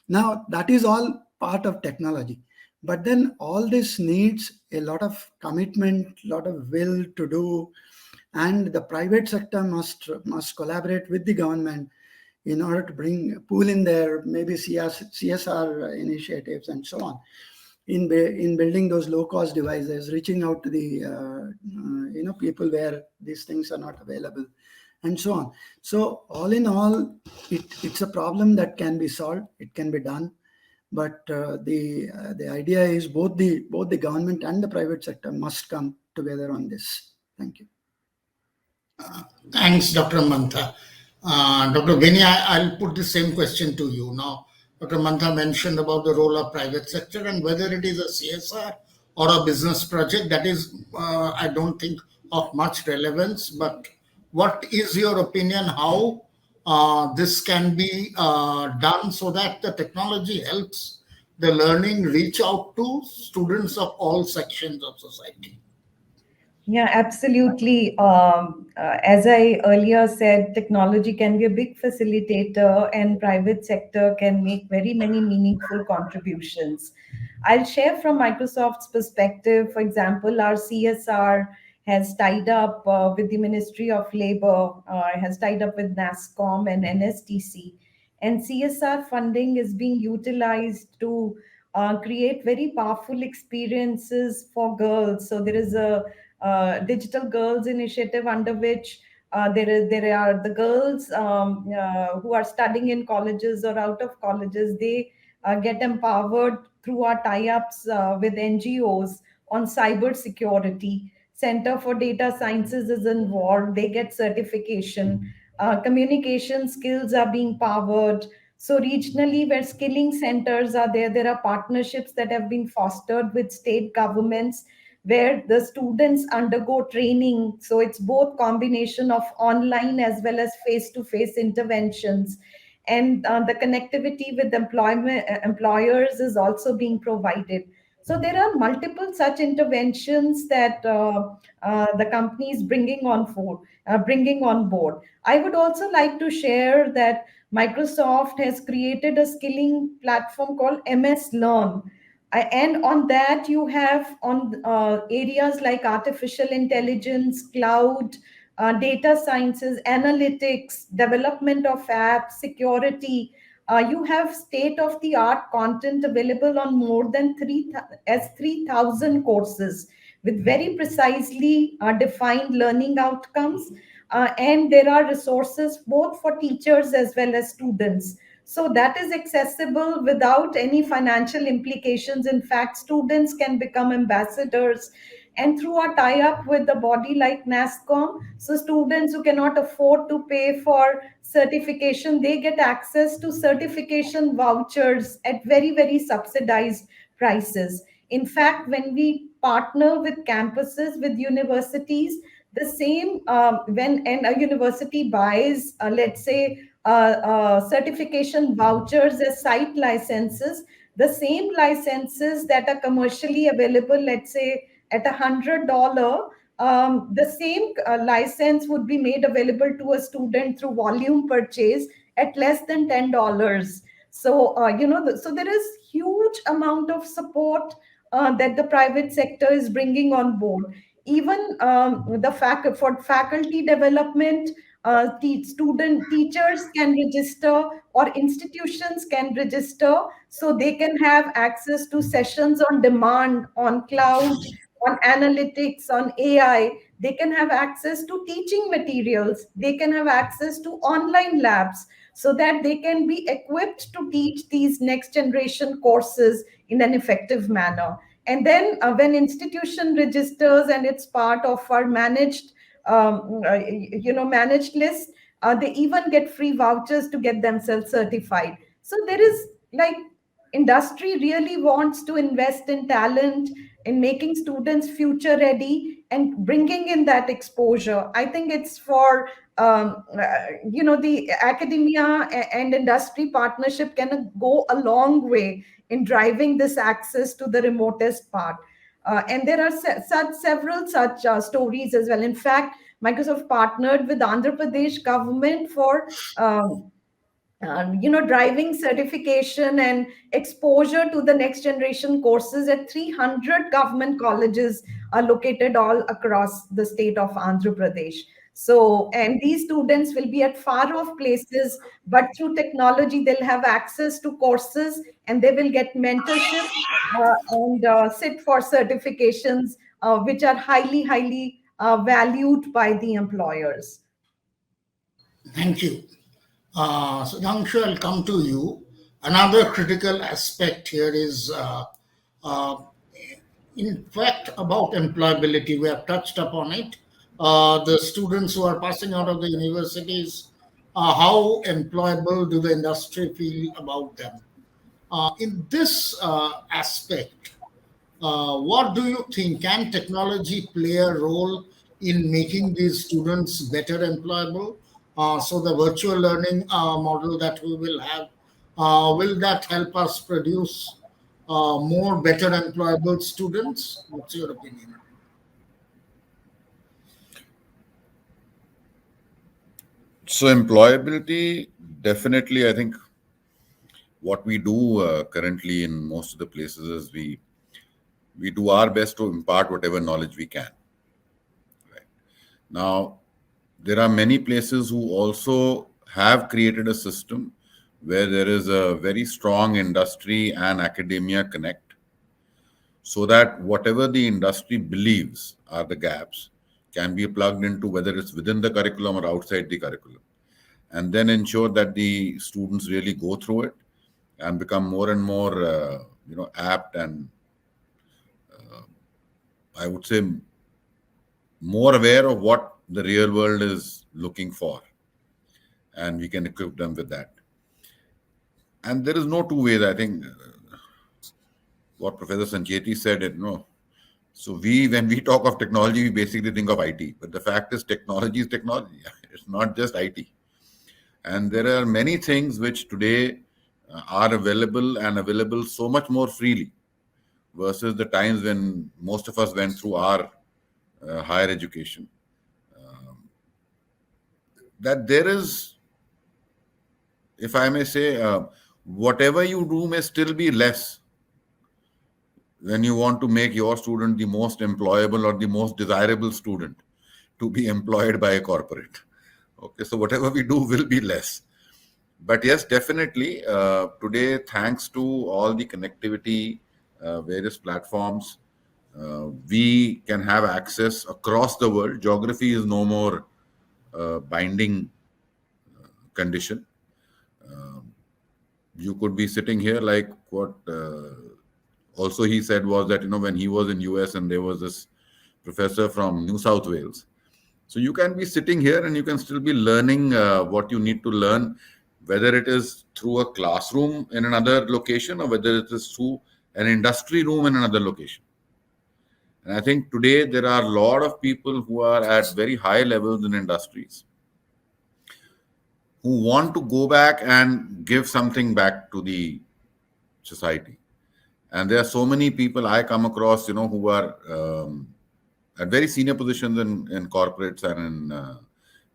Now, that is all part of technology. But then all this needs a lot of commitment, lot of will to do, and the private sector must collaborate with the government in order to pool in their maybe CSR initiatives and so on, in building those low-cost devices, reaching out to the people where these things are not available, and so on. So all in all, it's a problem that can be solved. It can be done. But the idea is both the government and the private sector must come together on this. Thank you. Thanks, Dr. Mantha. Dr. Vini, I'll put the same question to you now. Dr. Mantha mentioned about the role of private sector and whether it is a CSR or a business project. That is, I don't think, of much relevance. But what is your opinion how this can be done so that the technology helps the learning reach out to students of all sections of society? Yeah, absolutely. As I earlier said, technology can be a big facilitator and private sector can make very many meaningful contributions. I'll share from Microsoft's perspective. For example, our CSR has tied up with the Ministry of Labor, has tied up with NASSCOM and NSTC. And CSR funding is being utilized to create very powerful experiences for girls. So there is a Digital Girls Initiative under which there are the girls who are studying in colleges or out of colleges. They get empowered through our tie-ups with NGOs on cyber security. Center for Data Sciences is involved. They get certification. Communication skills are being powered. So regionally, where skilling centers are there are partnerships that have been fostered with state governments where the students undergo training. So it's both combination of online as well as face-to-face interventions. And the connectivity with employers is also being provided. So there are multiple such interventions that the company is bringing on board. I would also like to share that Microsoft has created a skilling platform called MS Learn. And on that, you have on areas like artificial intelligence, cloud, data sciences, analytics, development of apps, security. You have state-of-the-art content available on more than 3,000 courses with very precisely defined learning outcomes. And there are resources both for teachers as well as students. So that is accessible without any financial implications. In fact, students can become ambassadors. And through our tie-up with the body like NASSCOM, so students who cannot afford to pay for certification, they get access to certification vouchers at very, very subsidized prices. In fact, when we partner with campuses, with universities, the same when a university buys, let's say, certification vouchers as site licenses, the same licenses that are commercially available, let's say at $100, the same license would be made available to a student through volume purchase at less than $10. So so there is huge amount of support that the private sector is bringing on board. Even for faculty development, teachers can register or institutions can register, so they can have access to sessions on demand, on cloud, on analytics, on AI. They can have access to teaching materials. They can have access to online labs so that they can be equipped to teach these next generation courses in an effective manner. And then when institution registers and it's part of our managed managed list, they even get free vouchers to get themselves certified. So there is like industry really wants to invest in talent, in making students future ready and bringing in that exposure. I think it's for the academia and industry partnership can go a long way in driving this access to the remotest part. And there are several such stories as well. In fact, Microsoft partnered with Andhra Pradesh government for driving certification and exposure to the next generation courses at 300 government colleges are located all across the state of Andhra Pradesh. So, and these students will be at far off places, but through technology, they'll have access to courses and they will get mentorship and sit for certifications, which are highly, highly valued by the employers. Thank you. Sudhanshu, I'll come to you. Another critical aspect here is, in fact, about employability. We have touched upon it. The students who are passing out of the universities, how employable do the industry feel about them? In this aspect, what do you think? Can technology play a role in making these students better employable? So the virtual learning model that we will have, will that help us produce more better employable students? What's your opinion? So employability, definitely, I think what we do currently in most of the places is we do our best to impart whatever knowledge we can. Right. Now, there are many places who also have created a system where there is a very strong industry and academia connect, so that whatever the industry believes are the gaps can be plugged into, whether it's within the curriculum or outside the curriculum, and then ensure that the students really go through it and become more and more apt and I would say more aware of what the real world is looking for, and we can equip them with that. And there is no two ways. I think what Professor Sancheti said, so when we talk of technology, we basically think of IT, but the fact is technology is technology. It's not just IT. And there are many things which today are available and available so much more freely versus the times when most of us went through our higher education. That there is, if I may say, whatever you do may still be less when you want to make your student the most employable or the most desirable student to be employed by a corporate. Okay, so whatever we do will be less. But yes, definitely, today, thanks to all the connectivity, various platforms, we can have access across the world. Geography is no more binding condition. You could be sitting here, like what also he said was that, when he was in US and there was this professor from New South Wales. So you can be sitting here and you can still be learning what you need to learn, whether it is through a classroom in another location or whether it is through an industry room in another location. And I think today there are a lot of people who are at very high levels in industries who want to go back and give something back to the society. And there are so many people I come across, who are at very senior positions in corporates and in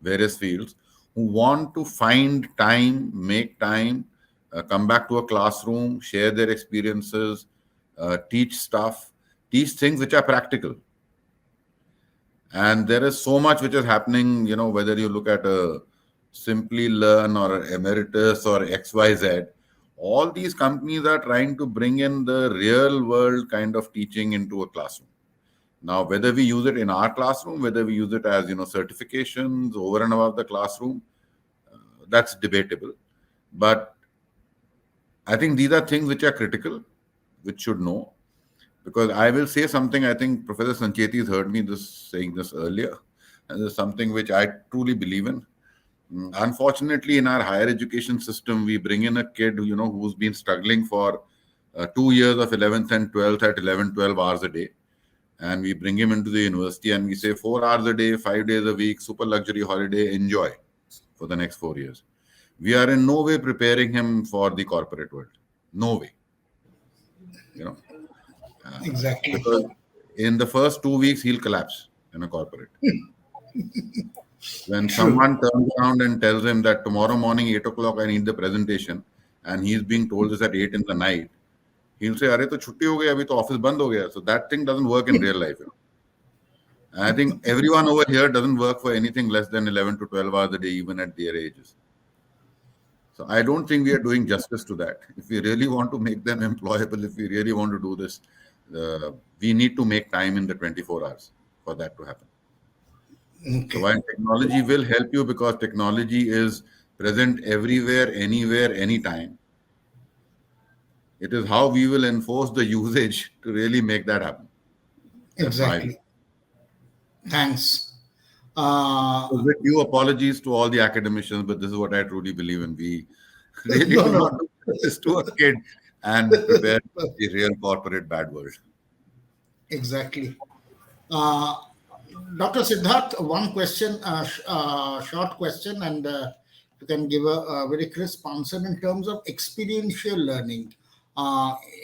various fields, who want to find time, make time, come back to a classroom, share their experiences, teach stuff, teach things which are practical. And there is so much which is happening, whether you look at a Simply Learn or Emeritus or XYZ, all these companies are trying to bring in the real world kind of teaching into a classroom. Now, whether we use it in our classroom, whether we use it as, certifications over and above the classroom, that's debatable. But I think these are things which are critical, which should know. Because I will say something, I think Professor Sancheti has heard me saying this earlier, and this is something which I truly believe in. Unfortunately, in our higher education system, we bring in a kid, who's been struggling for 2 years of 11th and 12th at 11, 12 hours a day. And we bring him into the university and we say 4 hours a day, 5 days a week, super luxury holiday, enjoy for the next 4 years. We are in no way preparing him for the corporate world. No way. Exactly. Because in the first 2 weeks, he'll collapse in a corporate. When someone turns around and tells him that tomorrow morning, 8 o'clock, I need the presentation, and he's being told this at 8 in the night, he'll say, "Arey, to chutti ho gayi, abhi to office band ho gaya." So that thing doesn't work in real life. And I think everyone over here doesn't work for anything less than 11 to 12 hours a day, even at their ages. So I don't think we are doing justice to that. If we really want to make them employable, if we really want to do this, we need to make time in the 24 hours for that to happen. Okay. So while technology will help you because technology is present everywhere, anywhere, anytime, it is how we will enforce the usage to really make that happen. Exactly. Thanks. So with due apologies to all the academicians, but this is what I truly believe in. We really do not do this to a kid and prepare for the real corporate bad world. Exactly. Dr. Siddharth, one question, short question, and you can give a very crisp answer in terms of experiential learning.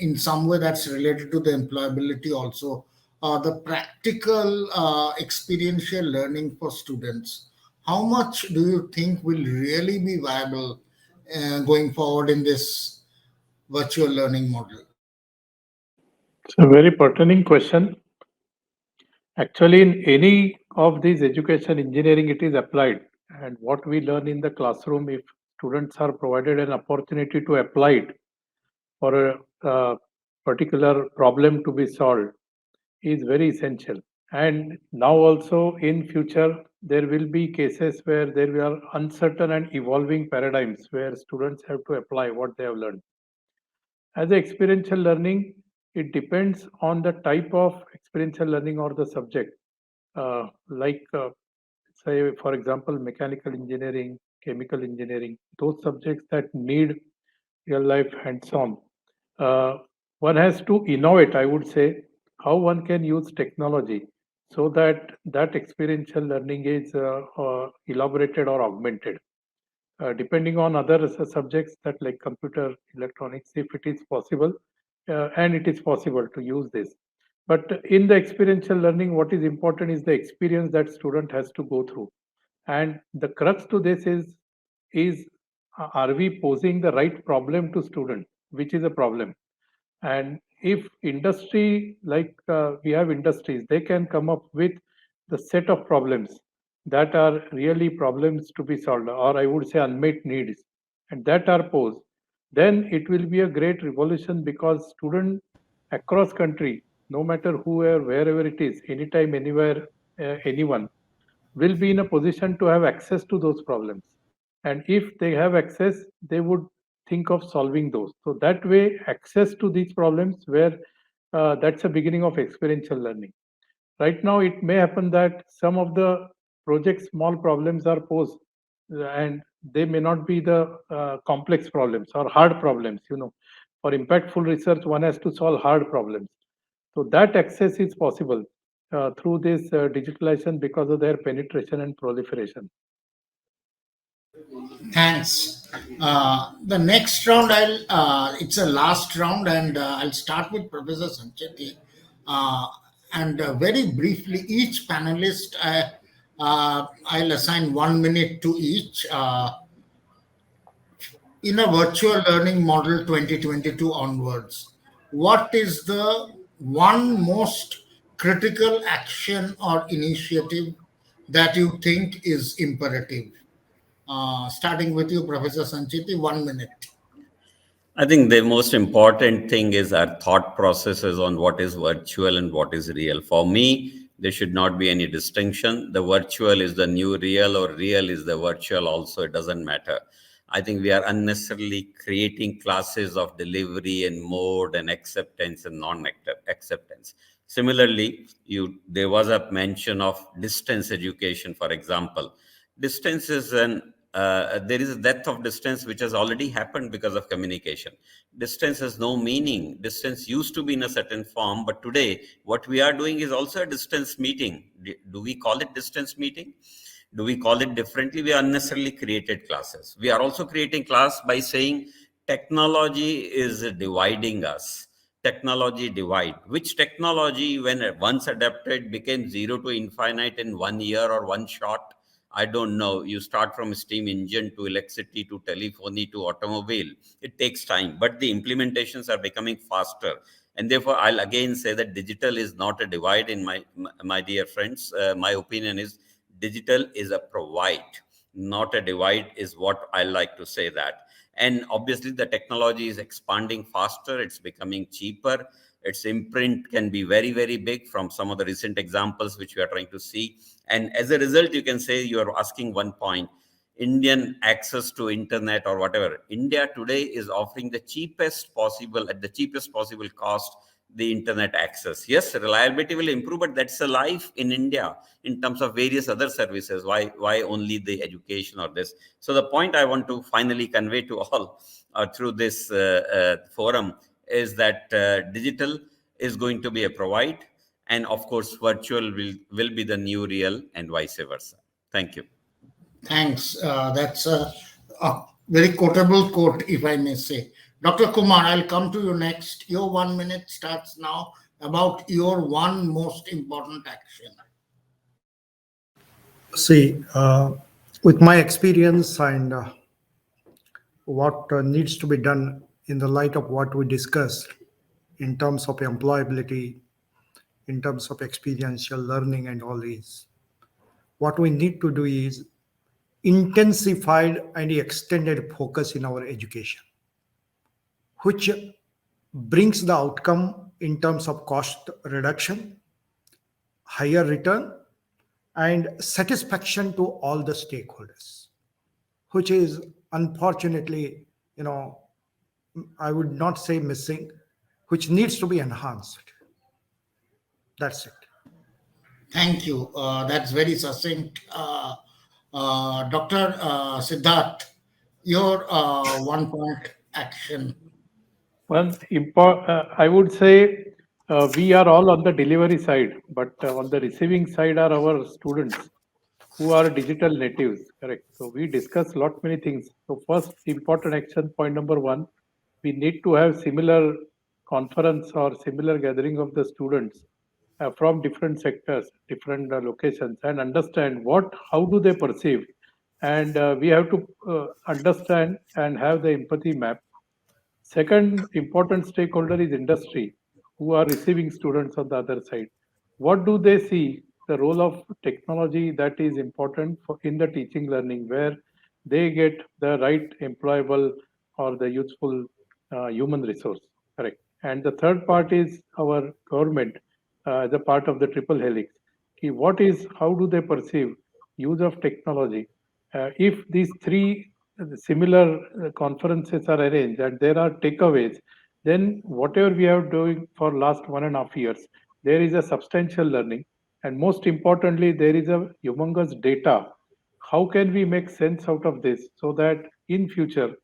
In some way that's related to the employability also. The practical experiential learning for students. How much do you think will really be viable going forward in this virtual learning model? It's a very pertinent question. Actually, in any of these education engineering, it is applied. And what we learn in the classroom, if students are provided an opportunity to apply it for a particular problem to be solved, is very essential. And now also in future, there will be cases where there are uncertain and evolving paradigms where students have to apply what they have learned. As a experiential learning, it depends on the type of experiential learning or the subject. Say, for example, mechanical engineering, chemical engineering, those subjects that need real life hands-on. One has to innovate, I would say, how one can use technology so that that experiential learning is elaborated or augmented. Depending on other subjects that like computer, electronics, if it is possible, and it is possible to use this. But in the experiential learning, what is important is the experience that student has to go through. And the crux to this is are we posing the right problem to student, which is a problem? And if industry, like we have industries, they can come up with the set of problems that are really problems to be solved, or I would say unmet needs, and that are posed, then it will be a great revolution because students across country, no matter wherever it is, anytime, anywhere, anyone, will be in a position to have access to those problems. And if they have access, they would think of solving those. So that way, access to these problems, where that's a beginning of experiential learning. Right now, it may happen that some of the project small problems are posed, and they may not be the complex problems or hard problems. For impactful research, one has to solve hard problems. So that access is possible through this digitalization because of their penetration and proliferation. Thanks. The next round, it's a last round, and I'll start with Professor Sancheti. Very briefly, each panelist, I'll assign 1 minute to each. In a virtual learning model 2022 onwards, what is the one most critical action or initiative that you think is imperative? Starting with you, Professor Sancheti, 1 minute. I think the most important thing is our thought processes on what is virtual and what is real. For me, there should not be any distinction. The virtual is the new real, or real is the virtual also. It doesn't matter. I think we are unnecessarily creating classes of delivery and mode and acceptance and non-acceptance. Similarly, there was a mention of distance education, for example. Distance is an there is a death of distance which has already happened because of communication. Distance has no meaning. Distance used to be in a certain form, but today what we are doing is also a distance meeting. Do we call it distance meeting? Do we call it differently? We unnecessarily created classes. We are also creating class by saying technology is dividing us. Technology divide. Which technology, when once adapted, became 0 to infinite in 1 year or one shot? I don't know. You start from steam engine to electricity to telephony to automobile. It takes time, but the implementations are becoming faster. And therefore, I'll again say that digital is not a divide in my dear friends. My opinion is digital is a provide, not a divide, is what I like to say that. And obviously the technology is expanding faster. It's becoming cheaper. Its imprint can be very, very big from some of the recent examples which we are trying to see. And as a result, you can say, you are asking one point, Indian access to internet or whatever. India today is offering the cheapest possible, at the cheapest possible cost, the internet access. Yes, reliability will improve, but that's a life in India in terms of various other services. Why only the education or this? So the point I want to finally convey to all through this forum is that digital is going to be a provide, and of course virtual will be the new real, and vice versa. Thank you. Thanks. That's a very quotable quote, if I may say. Dr. Kumar, I'll come to you next. Your 1 minute starts now, about your one most important action. See, with my experience and what needs to be done in the light of what we discussed in terms of employability, in terms of experiential learning and all these, what we need to do is intensified and extended focus in our education, which brings the outcome in terms of cost reduction, higher return, and satisfaction to all the stakeholders, which is unfortunately, I would not say missing, which needs to be enhanced. That's it. Thank you. That's very succinct. Dr. Siddharth, your 1 point action. Well, I would say we are all on the delivery side, but on the receiving side are our students who are digital natives, correct? So we discuss many things. So first important action, point number 1, we need to have similar conference or similar gathering of the students from different sectors, different locations, and understand how do they perceive. And we have to understand and have the empathy map. Second important stakeholder is industry, who are receiving students on the other side. What do they see the role of technology that is important in the teaching learning, where they get the right employable or the useful human resource, correct? And the third part is our government, the part of the triple helix. How do they perceive use of technology? If these three similar conferences are arranged and there are takeaways, then whatever we are doing for last 1.5 years, there is a substantial learning. And most importantly, there is a humongous data. How can we make sense out of this so that in future,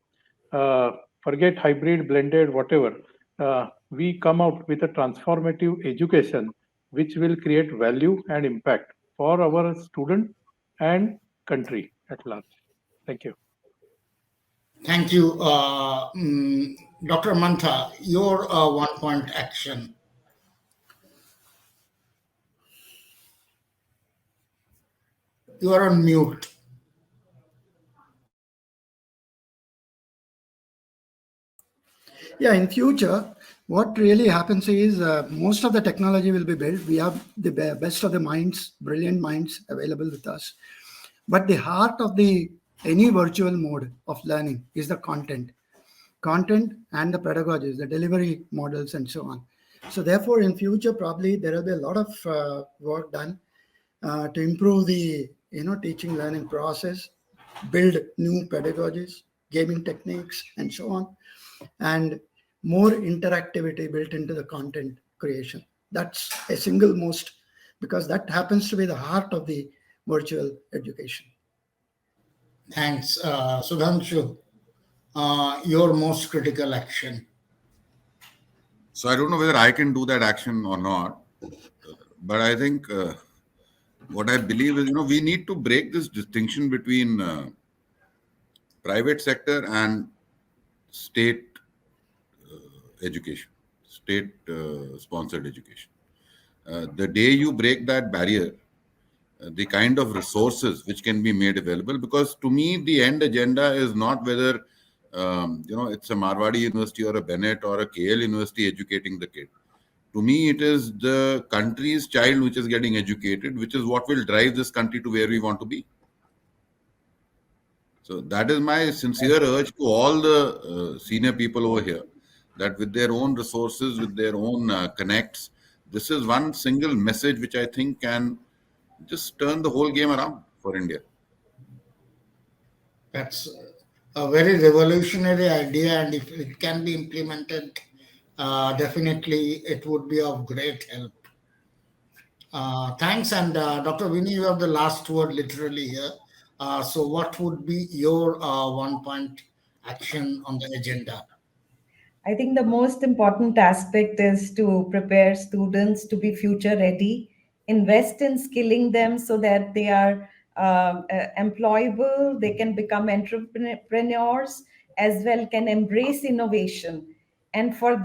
forget hybrid, blended, whatever, we come out with a transformative education which will create value and impact for our student and country at large. Thank you. Thank you. Dr. Mantha, your 1 point action. You are on mute. Yeah, in future, what really happens is most of the technology will be built. We have the best of the minds, brilliant minds available with us. But the heart of any virtual mode of learning is the content and the pedagogies, the delivery models, and so on. So therefore, in future, probably there will be a lot of work done to improve the teaching learning process, build new pedagogies, gaming techniques, and so on, and more interactivity built into the content creation. That's a single most, because that happens to be the heart of the virtual education. Thanks. Sudhanshu, your most critical action. So I don't know whether I can do that action or not, but I think what I believe is, we need to break this distinction between private sector and state education, state sponsored education. The day you break that barrier, the kind of resources which can be made available, because to me the end agenda is not whether it's a Marwadi University or a Bennett or a KL University educating the kid. To me, it is the country's child which is getting educated, which is what will drive this country to where we want to be. So that is my sincere urge to all the senior people over here, that with their own resources, with their own connects, this is one single message which I think can just turn the whole game around for India. That's a very revolutionary idea, and if it can be implemented, definitely it would be of great help. Thanks, and Dr. Vinny, you have the last word literally here. So what would be your one-point action on the agenda? I think the most important aspect is to prepare students to be future ready, invest in skilling them so that they are employable, they can become entrepreneurs, as well can embrace innovation. And for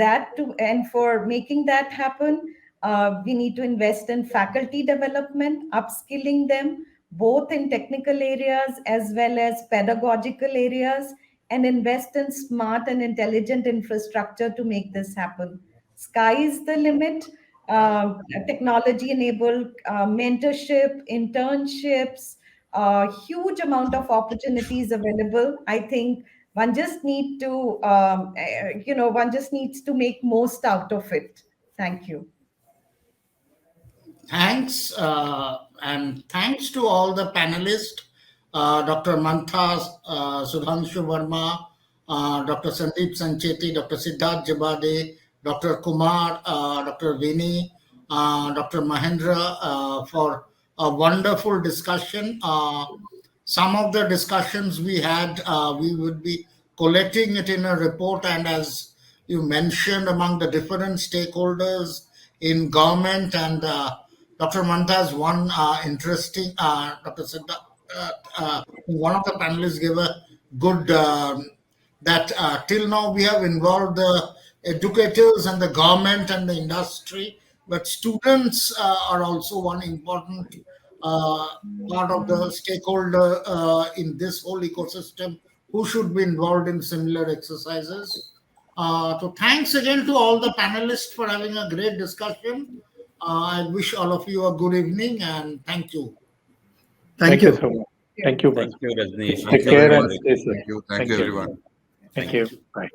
making that happen, we need to invest in faculty development, upskilling them, both in technical areas as well as pedagogical areas, and invest in smart and intelligent infrastructure to make this happen. Sky is the limit. Technology-enabled mentorship, internships, huge amount of opportunities available. I think one just needs to make most out of it. Thank you. Thanks, and thanks to all the panelists, Dr. Mantha, Sudhanshu Verma, Dr. Sandeep Sancheti, Dr. Siddharth Jabade, Dr. Kumar, Dr. Vini, Dr. Mahendra, for a wonderful discussion. Some of the discussions we had, we would be collecting it in a report, and as you mentioned, among the different stakeholders in government, and Dr. Mantha's one interesting, Dr. Siddharth, one of the panelists gave a good, that till now we have involved the educators and the government and the industry, but students are also one important part of the stakeholder in this whole ecosystem who should be involved in similar exercises. So thanks again to all the panelists for having a great discussion. I wish all of you a good evening, and thank you. Thank you. so much. Thank you. Thank you, Rajneesh. Take care and everyone. stay safe. Thank you, everyone. Thank you. Bye.